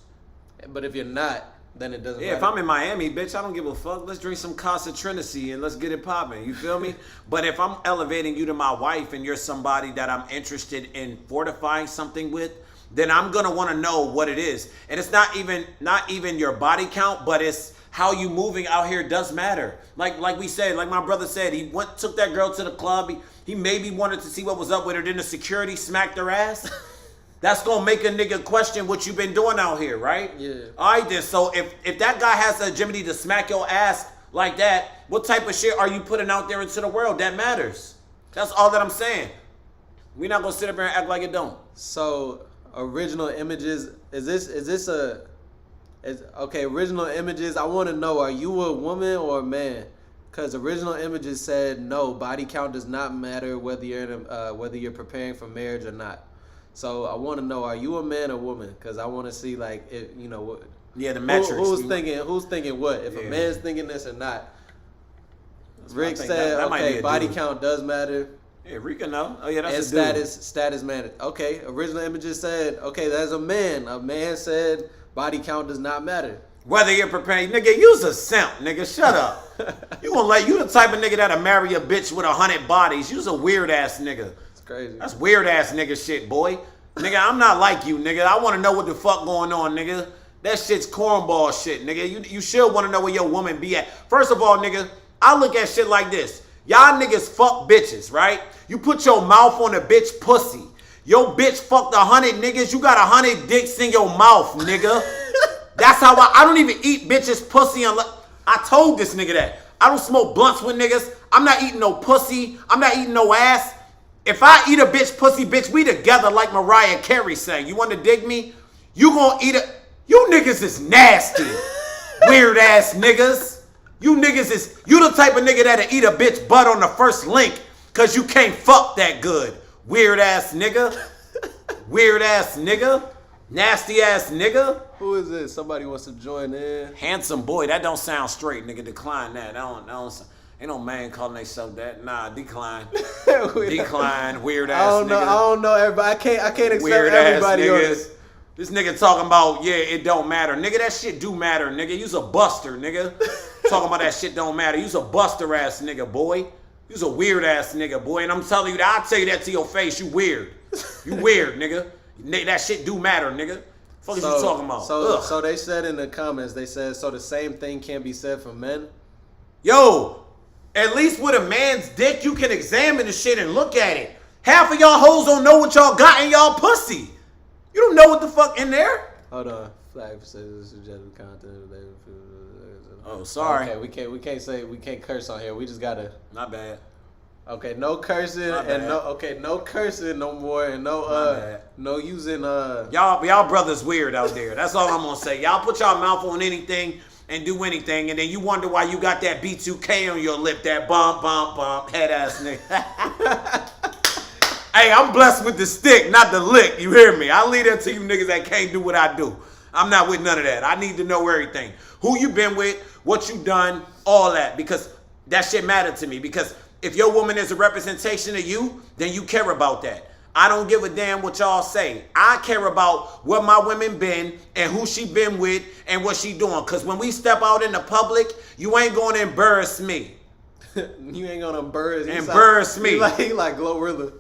But if you're not, then it doesn't matter. If I'm in Miami, bitch, I don't give a fuck. Let's drink some Casa Trinity and let's get it popping. You feel me? But if I'm elevating you to my wife and you're somebody that I'm interested in fortifying something with, then I'm gonna want to know what it is. And it's not even your body count, but it's how you moving out here does matter. Like we said, like my brother said, he took that girl to the club. He maybe wanted to see what was up with her. Then the security smacked her ass. That's gonna make a nigga question what you been doing out here, right? Yeah. All right, then. So if that guy has the agility to smack your ass like that, what type of shit are you putting out there into the world? That matters. That's all that I'm saying. We're not gonna sit up here and act like it don't. So original images, okay, original images, I want to know, are you a woman or a man? Because original images said no, body count does not matter whether you're preparing for marriage or not. So I want to know, are you a man or woman? Because I want to see, like, if you know what. Yeah, the metrics. Who's thinking what? If a man's thinking this or not. Rick said, that might be okay, a body dude. count does matter. Yeah, Rika know. Oh yeah, that's And a dude. status matter. Okay, original images said, okay, that's a man. A man said body count does not matter. Whether you're preparing, nigga, you's a simp, nigga. Shut up. You the type of nigga that'll marry a bitch with 100 bodies. You's a weird ass nigga. It's crazy. That's weird ass nigga shit, boy. Nigga, I'm not like you, nigga. I want to know what the fuck going on, nigga. That shit's cornball shit, nigga. You should want to know where your woman be at. First of all, nigga, I look at shit like this. Y'all niggas fuck bitches, right? You put your mouth on a bitch pussy. Your bitch fucked 100 niggas. You got 100 dicks in your mouth, nigga. That's how I don't even eat bitches pussy unless I told this nigga that. I don't smoke blunts with niggas. I'm not eating no pussy. I'm not eating no ass. If I eat a bitch pussy, bitch, we together like Mariah Carey sang. You want to dig me? You gonna eat a... You niggas is nasty. Weird ass niggas. You niggas is... You the type of nigga that'll eat a bitch butt on the first link because you can't fuck that good. Weird ass nigga. Weird ass nigga. Nasty ass nigga. Who is this? Somebody wants to join in. Handsome boy. That don't sound straight, nigga. Decline that. Ain't no man calling themselves that. Nah, decline. Decline. Weird ass nigga. I don't know everybody. I can't accept Weird everybody ass on niggas. this. This nigga talking about, yeah, it don't matter. Nigga, that shit do matter, nigga. You's a buster, nigga. Talking about that shit don't matter. You's a buster ass nigga, boy. You's a weird ass nigga, boy. And I'm telling you that, I'll tell you that to your face. You weird. You weird, nigga. That shit do matter, nigga. Fuck is you talking about? So they said in the comments, they said, so the same thing can be said for men? Yo, at least with a man's dick, you can examine the shit and look at it. Half of y'all hoes don't know what y'all got in y'all pussy. You don't know what the fuck in there. Hold on. Flag says suggested content. Oh, sorry. Okay, we can't curse on here. We just gotta. Not bad. Okay, no cursing Not and bad. no cursing no more and no using Y'all brothers weird out there. That's all I'm gonna say. Y'all put y'all mouth on anything and do anything, and then you wonder why you got that B2K on your lip, that bump, head ass nigga. Hey, I'm blessed with the stick, not the lick. You hear me? I leave that to you niggas that can't do what I do. I'm not with none of that. I need to know everything. Who you been with, what you done, all that. Because that shit matter to me. Because if your woman is a representation of you, then you care about that. I don't give a damn what y'all say. I care about what my women been and who she been with and what she doing. Because when we step out in the public, you ain't going to embarrass me. You ain't gonna embarrass me. He like Glorilla.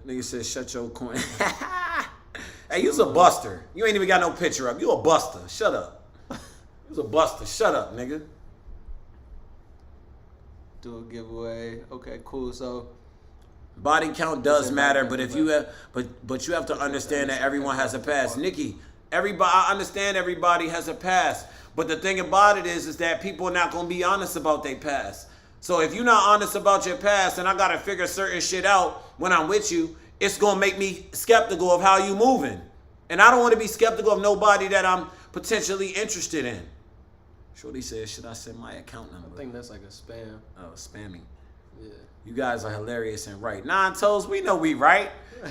Nigga said, shut your coin. Hey, you's a buster. You ain't even got no picture up. You a buster. Shut up. You's a buster. Shut up, nigga. Do a giveaway. Okay, cool. So body count does matter, but if you have, but you have to understand that everyone has a past. Nikki, I understand everybody has a past. But the thing about it is that people are not going to be honest about their past. So if you're not honest about your past and I got to figure certain shit out when I'm with you, it's going to make me skeptical of how you moving. And I don't want to be skeptical of nobody that I'm potentially interested in. Shorty says, should I send my account number? I think that's like a spam. Oh, spamming. Yeah. You guys are hilarious and right. Nine toes, we know we right.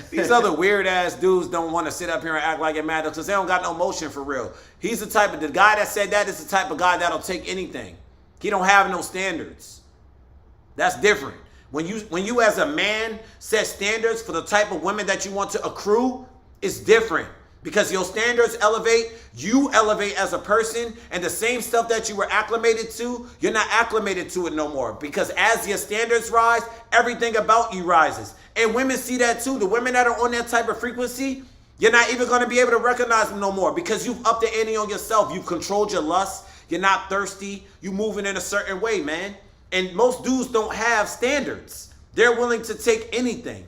These other weird ass dudes don't want to sit up here and act like it matters because they don't got no motion for real. He's the guy that said that is the type of guy that'll take anything. He don't have no standards. That's different. When you as a man set standards for the type of women that you want to accrue, it's different. Because your standards elevate, you elevate as a person, and the same stuff that you were acclimated to, you're not acclimated to it no more. Because as your standards rise, everything about you rises. And women see that too. The women that are on that type of frequency, you're not even going to be able to recognize them no more because you've upped the ante on yourself. You've controlled your lust. You're not thirsty. You're moving in a certain way, man. And most dudes don't have standards. They're willing to take anything.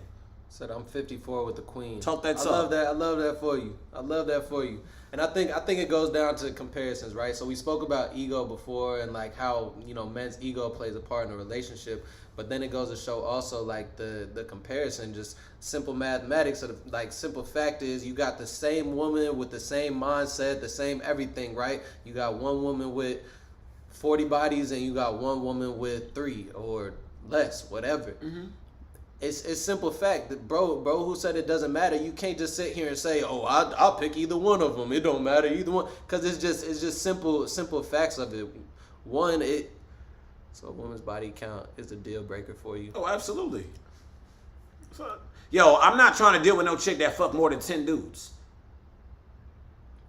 Said I'm 54 with the queen. Talk that talk. I love that. I love that for you. I love that for you. And I think it goes down to comparisons, right? So we spoke about ego before and like how, men's ego plays a part in a relationship. But then it goes to show also like the comparison, just simple mathematics. So like simple fact is you got the same woman with the same mindset, the same everything, right? You got one woman with 40 bodies and you got one woman with 3 or less, whatever. Mm-hmm. It's simple fact that bro who said it doesn't matter. You can't just sit here and say, oh, I'll pick either one of them. It don't matter either one, because it's just simple facts of it. One, so a woman's body count is a deal breaker for you. Oh, absolutely. Yo, I'm not trying to deal with no chick that fuck more than 10 dudes.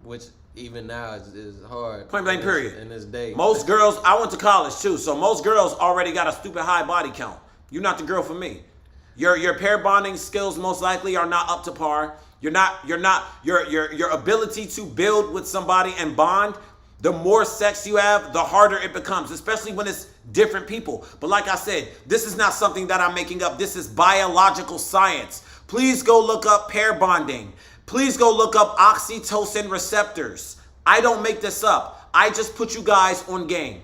Which even now is hard. Point blank period. In this day. Most girls, I went to college too, so most girls already got a stupid high body count. You're not the girl for me. Your pair bonding skills most likely are not up to par. Your ability to build with somebody and bond, the more sex you have, the harder it becomes, especially when it's different people. But like I said, this is not something that I'm making up. This is biological science. Please go look up pair bonding. Please go look up oxytocin receptors. I don't make this up. I just put you guys on game.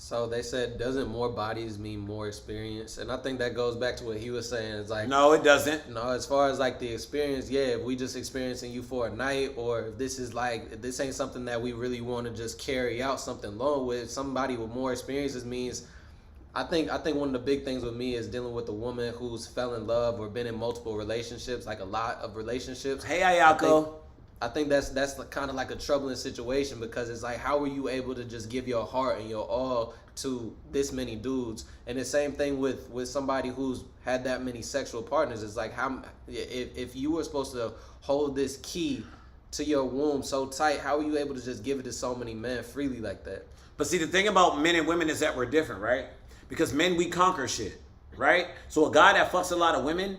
So they said, doesn't more bodies mean more experience? And I think that goes back to what he was saying. It's like, no, it doesn't. No, as far as like the experience, yeah, if we just experiencing you for a night, or if this ain't something that we really want to just carry out something long with, somebody with more experiences means, I think one of the big things with me is dealing with a woman who's fell in love or been in multiple relationships, like a lot of relationships. Hey, Ayako. I think that's kind of like a troubling situation, because it's like, how were you able to just give your heart and your all to this many dudes? And the same thing with somebody who's had that many sexual partners. It's like, how if you were supposed to hold this key to your womb so tight, how were you able to just give it to so many men freely like that? But see, the thing about men and women is that we're different, right? Because men, we conquer shit, right? So a guy that fucks a lot of women,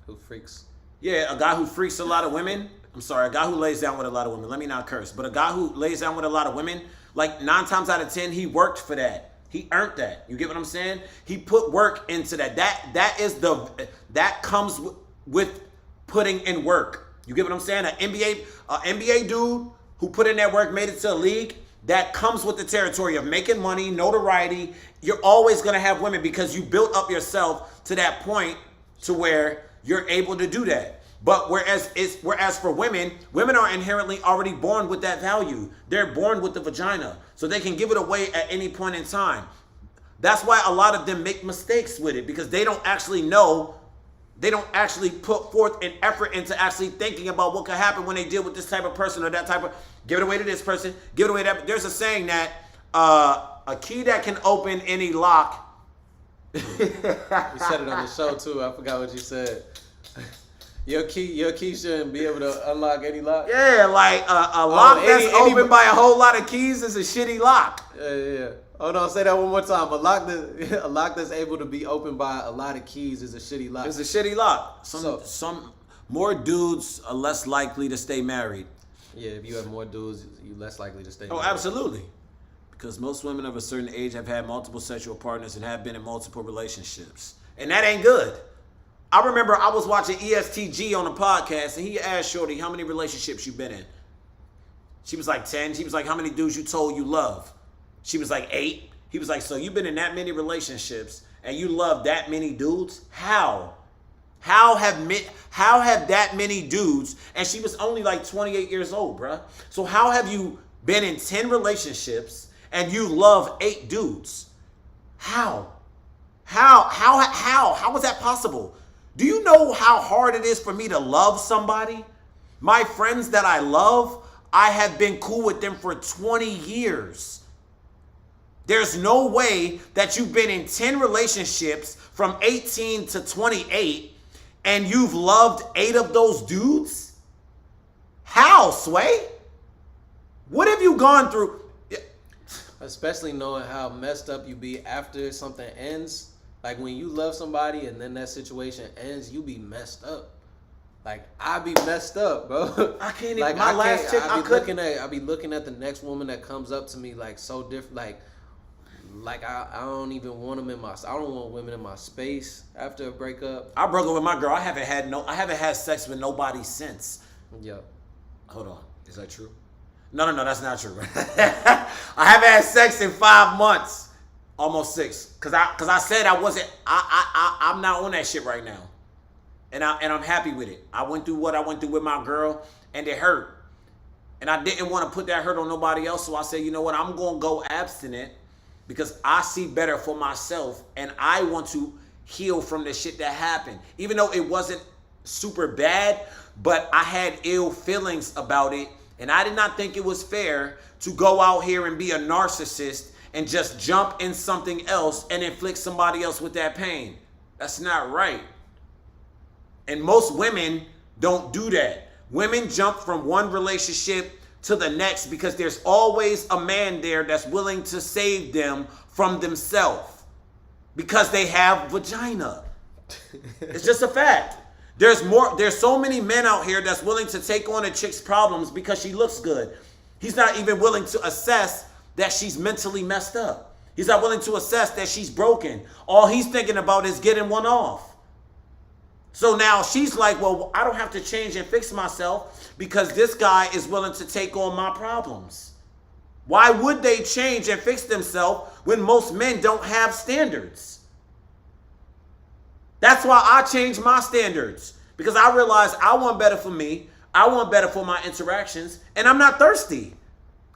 who freaks, yeah, a guy who freaks a lot of women. I'm sorry, a guy who lays down with a lot of women. Let me not curse. But a guy who lays down with a lot of women, like 9 times out of 10, he worked for that. He earned that. You get what I'm saying? He put work into that. That comes with putting in work. You get what I'm saying? An NBA dude who put in that work, made it to the league, that comes with the territory of making money, notoriety. You're always going to have women because you built up yourself to that point to where you're able to do that. But whereas for women are inherently already born with that value. They're born with the vagina, so they can give it away at any point in time. That's why a lot of them make mistakes with it, because they don't actually know. They don't actually put forth an effort into actually thinking about what could happen when they deal with this type of person or that type of, give it away to this person, give it away to that. There's a saying that a key that can open any lock. You said it on the show too. I forgot what you said. Your key shouldn't be able to unlock any lock. Yeah, like a lock that's opened by a whole lot of keys is a shitty lock. Yeah. Oh no, say that one more time. A lock that's able to be opened by a lot of keys is a shitty lock. It's a shitty lock. Some more dudes are less likely to stay married. Yeah, if you have more dudes, you're less likely to stay Oh, married. absolutely. Because most women of a certain age have had multiple sexual partners and have been in multiple relationships. And that ain't good. I remember I was watching ESTG on a podcast, and he asked Shorty, how many relationships you been in? She was like 10. She was like, how many dudes you told you love? She was like 8. He was like, so you've been in that many relationships and you love that many dudes? How? How have that many dudes? And she was only like 28 years old, bruh. So how have you been in 10 relationships and you love 8 dudes? How? How was that possible? Do you know how hard it is for me to love somebody? My friends that I love, I have been cool with them for 20 years. There's no way that you've been in 10 relationships from 18 to 28 and you've loved 8 of those dudes? How, Sway? What have you gone through? Especially knowing how messed up you be after something ends. Like when you love somebody and then that situation ends, you be messed up. Like I be messed up, bro. I can't even. Like my last chick, I be looking at the next woman that comes up to me like so different. Like I don't even want them I don't want women in my space after a breakup. I broke up with my girl. I haven't had sex with nobody since. Yep. Hold on. Is that true? No, that's not true. I haven't had sex in 5 months. Almost 6. Cause I said I wasn't. I'm not on that shit right now. And I'm happy with it. I went through what I went through with my girl, and it hurt. And I didn't want to put that hurt on nobody else. So I said, you know what? I'm gonna go abstinent because I see better for myself, and I want to heal from the shit that happened. Even though it wasn't super bad, but I had ill feelings about it, and I did not think it was fair to go out here and be a narcissist and just jump in something else and inflict somebody else with that pain. That's not right. And most women don't do that. Women jump from one relationship to the next because there's always a man there that's willing to save them from themselves because they have vagina. It's just a fact. There's so many men out here that's willing to take on a chick's problems because she looks good. He's not even willing to assess that she's mentally messed up. He's not willing to assess that she's broken. All he's thinking about is getting one off. So now she's like, well, I don't have to change and fix myself because this guy is willing to take on my problems. Why would they change and fix themselves when most men don't have standards? That's why I changed my standards, because I realized I want better for me. I want better for my interactions, and I'm not thirsty.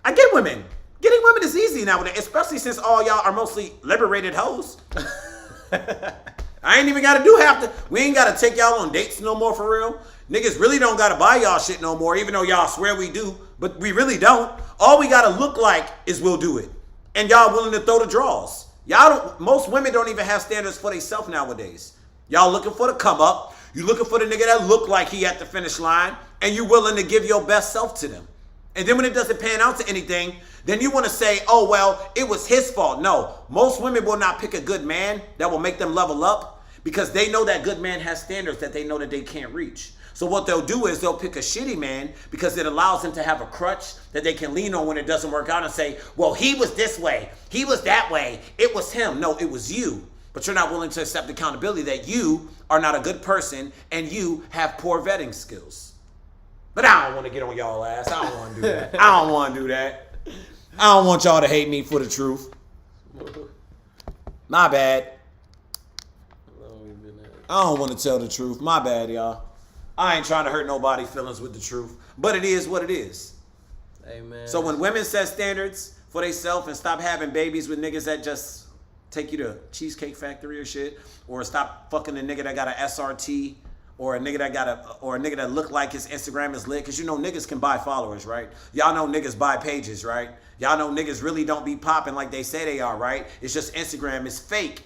I get women. Getting women is easy nowadays, especially since all y'all are mostly liberated hoes. I ain't even gotta do we ain't gotta take y'all on dates no more for real. Niggas really don't gotta buy y'all shit no more, even though y'all swear we do, but we really don't. All we gotta look like is we'll do it. And y'all willing to throw the draws. Most women don't even have standards for themselves nowadays. Y'all looking for the come up. You looking for the nigga that look like he at the finish line, and you willing to give your best self to them. And then when it doesn't pan out to anything, then you want to say, oh, well, it was his fault. No, most women will not pick a good man that will make them level up because they know that good man has standards that they know that they can't reach. So what they'll do is they'll pick a shitty man because it allows them to have a crutch that they can lean on when it doesn't work out and say, well, he was this way. He was that way. It was him. No, it was you. But you're not willing to accept accountability that you are not a good person and you have poor vetting skills. But I don't want to get on y'all ass. I don't want to do that. I don't want to do that. I don't want y'all to hate me for the truth. My bad. I don't want to tell the truth. My bad, y'all. I ain't trying to hurt nobody's feelings with the truth. But it is what it is. Amen. So when women set standards for themselves and stop having babies with niggas that just take you to Cheesecake Factory or shit, or stop fucking a nigga that got an SRT, or a nigga that look like his Instagram is lit. Cause you know niggas can buy followers, right? Y'all know niggas buy pages, right? Y'all know niggas really don't be popping like they say they are, right? It's just Instagram is fake.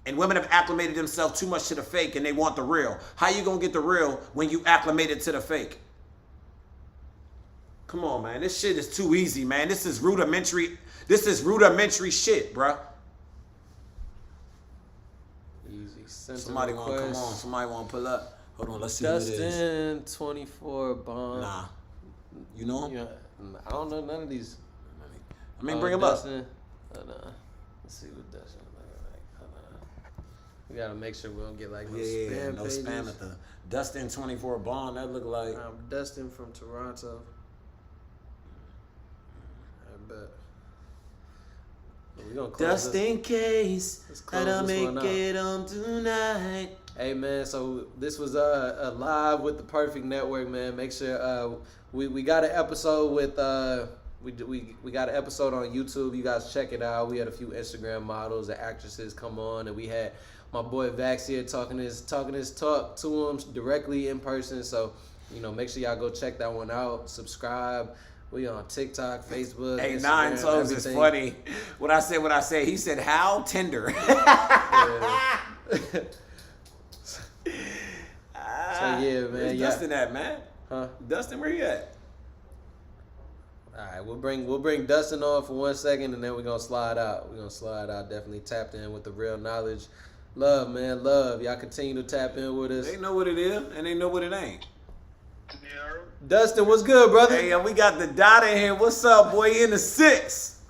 And women have acclimated themselves too much to the fake and they want the real. How you gonna get the real when you acclimated to the fake? Come on, man. This shit is too easy, man. This is rudimentary shit, bruh. Easy. Somebody want to come on. Somebody want to pull up. Hold on, let's see who it is. Dustin 24 Bond. Nah. You know him? Yeah, I don't know none of these. I mean, bring him up. Dustin. Let's see what Dustin looking like. We gotta make sure we don't get like no spam no pages. spam at the Dustin 24 Bond. That look like. Dustin from Toronto. I bet. We gonna close Just in case I don't this one make out. it on tonight. Hey man, so this was a live with the Perfect Network, man. Make sure we got an episode with we got an episode on YouTube. You guys check it out. We had a few Instagram models and actresses come on, and we had my boy Vax here talking his talk to him directly in person. So make sure y'all go check that one out. Subscribe. We on TikTok, Facebook. Hey, Instagram, Nine Toes is everything. funny. What I said. He said, how tender. So yeah, man. Where's Dustin at, man? Huh? Dustin, where you at? All right, we'll bring Dustin on for 1 second, and then we're gonna slide out. Definitely tapped in with the real knowledge. Love, man, love. Y'all continue to tap in with us. They know what it is, and they know what it ain't. Dustin, what's good, brother? Hey, we got the dot in here. What's up, boy? You in the 6?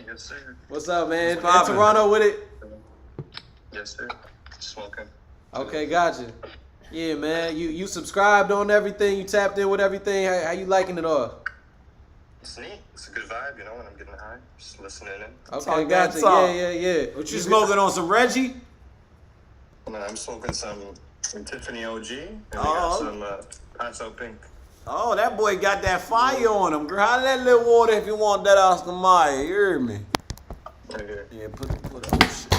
Yes, sir. What's up, man? In What's poppin'? Toronto with it? Yes, sir. Smoking. Okay, gotcha. Yeah, man. You subscribed on everything. You tapped in with everything. How you liking it all? It's neat. It's a good vibe, when I'm getting high. Just listening in. Okay, Talk gotcha. that talk. Yeah. What you smoking on, some Reggie? I'm smoking some Tiffany OG, and I Oh. got some Paso Pink. Oh, that boy got that fire on him, girl. Holla that little water if you want that Oscar Mayer. You heard me? Right here. Yeah, put oh, shit.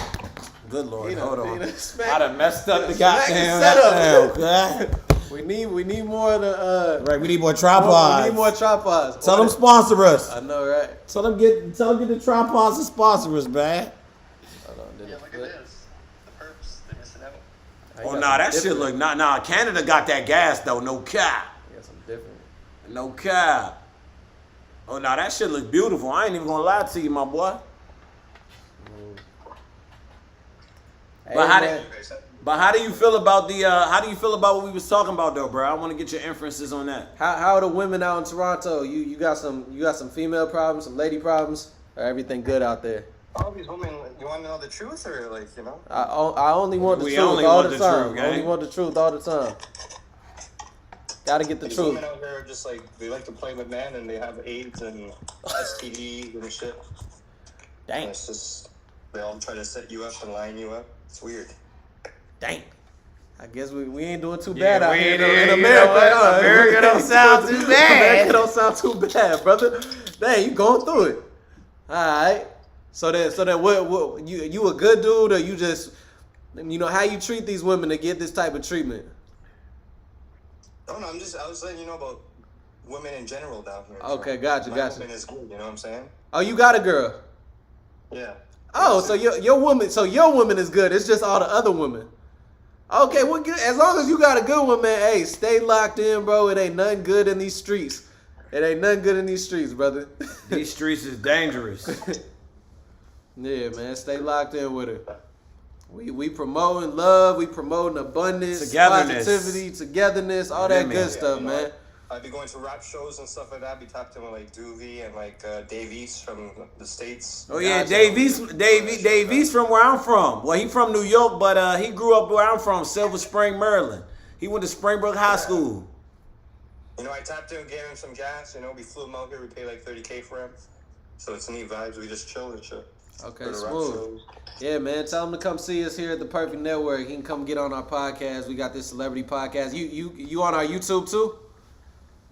Good Lord, hold on. I Smack- done messed up the smack the goddamn setup. setup. We need more of the Right, we need more we tripods. need more tripods. Tell them sponsor us. I know, right? Tell them get the tripods to sponsor us, man. Hold on, did Yeah, it look flip? at this. The perps, they're missing out. I Oh, got nah, some that shit different- look, nah, Canada got that gas, though, no cap. I got some different. No cap. Oh, nah, that shit look beautiful. I ain't even gonna lie to you, my boy. But how man. did- But how do you feel about what we was talking about, though, bro? I want to get your inferences on that. How are the women out in Toronto? You got some female problems, some lady problems, or everything good out there? All these women, you want to know the truth, or I only want the We truth only all want the the time. truth, gang. Only want the truth all the time. Gotta get the These truth. women out there are just they like to play with men, and they have AIDS and STDs and shit. And Dang, it's just, they all try to set you up and line you up. It's weird. dang. I guess we ain't doing too bad out we here ain't- in you know America. what? huh? America don't sound too bad. America don't sound too bad, brother. Dang, you going through it. All right. So then what you a good dude, or you just how you treat these women to get this type of treatment? Oh no, I was letting you know about women in general down here. Okay, gotcha. My woman is good, you know what I'm saying? Oh, you got a girl. Yeah. Oh, so your woman is good. It's just all the other women. Okay, well, good. As long as you got a good one, man. Hey, stay locked in, bro. It ain't nothing good in these streets. It ain't nothing good in these streets, brother. These streets is dangerous. Yeah, man. Stay locked in with her. We promoting love. We promoting abundance, Togetherness. positivity, togetherness, all Yeah, that man. good stuff, you know, man. I'd be going to rap shows and stuff like that. I'd be talking to Doovie and Dave East from the States. Oh yeah, Gotcha. Dave East from where I'm from. Well, he from New York, but he grew up where I'm from, Silver Spring, Maryland. He went to Springbrook High School. I tapped in and gave him some gas. We flew him out here. We paid like $30K for him. So it's neat vibes. We just chill and shit. Okay, Go to rap smooth. shows. Yeah, man. Tell him to come see us here at the Perfect Network. He can come get on our podcast. We got this celebrity podcast. You on our YouTube too?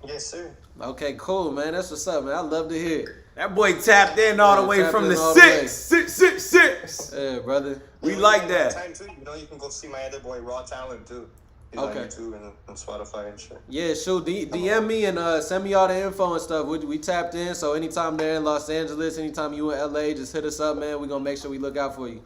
Yes, sir. Okay, cool, man. That's what's up, man. I love to hear it. That boy tapped in all the way tapped from in the all the way. 6. Yeah, brother. We like that. Time too. You know, you can go see my other boy Raw Talent too. He's Okay. on YouTube and Spotify and shit. Yeah, shoot. DM me and send me all the info and stuff. We tapped in, so anytime they're in Los Angeles, anytime you in LA, just hit us up, man. We gonna make sure we look out for you.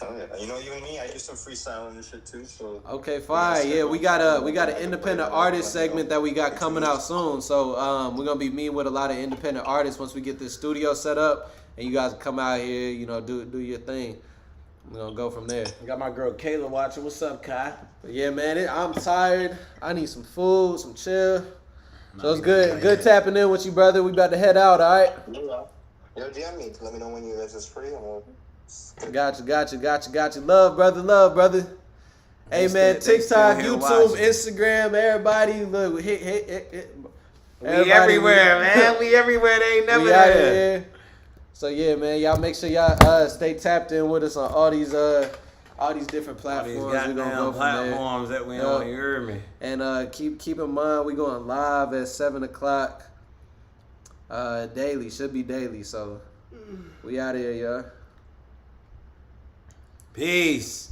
Oh yeah. You know, you and me, I do some freestyling and shit too. So. Okay, fine. Yeah, we got an independent artist segment that we got coming out soon. So we're gonna be meeting with a lot of independent artists once we get this studio set up, and you guys come out here, you know, do your thing. We're gonna go from there. I got my girl Kayla watching. What's up, Kai? But yeah, man, I'm tired. I need some food, some chill. So it's good tapping in with you, brother. We about to head out, all right? Yo, DM me. Let me know when you guys is free. Got you. Love, brother. Hey, man, TikTok, YouTube, Instagram, everybody, look, hit. We everywhere, man. We everywhere. They ain't never We out there. here. So yeah, man, y'all make sure y'all stay tapped in with us on all these different platforms. These We're gonna goddamn go from there. platforms that we on. You heard me. And keep in mind we going live at 7:00 daily. Should be daily. So we out here, y'all. Peace.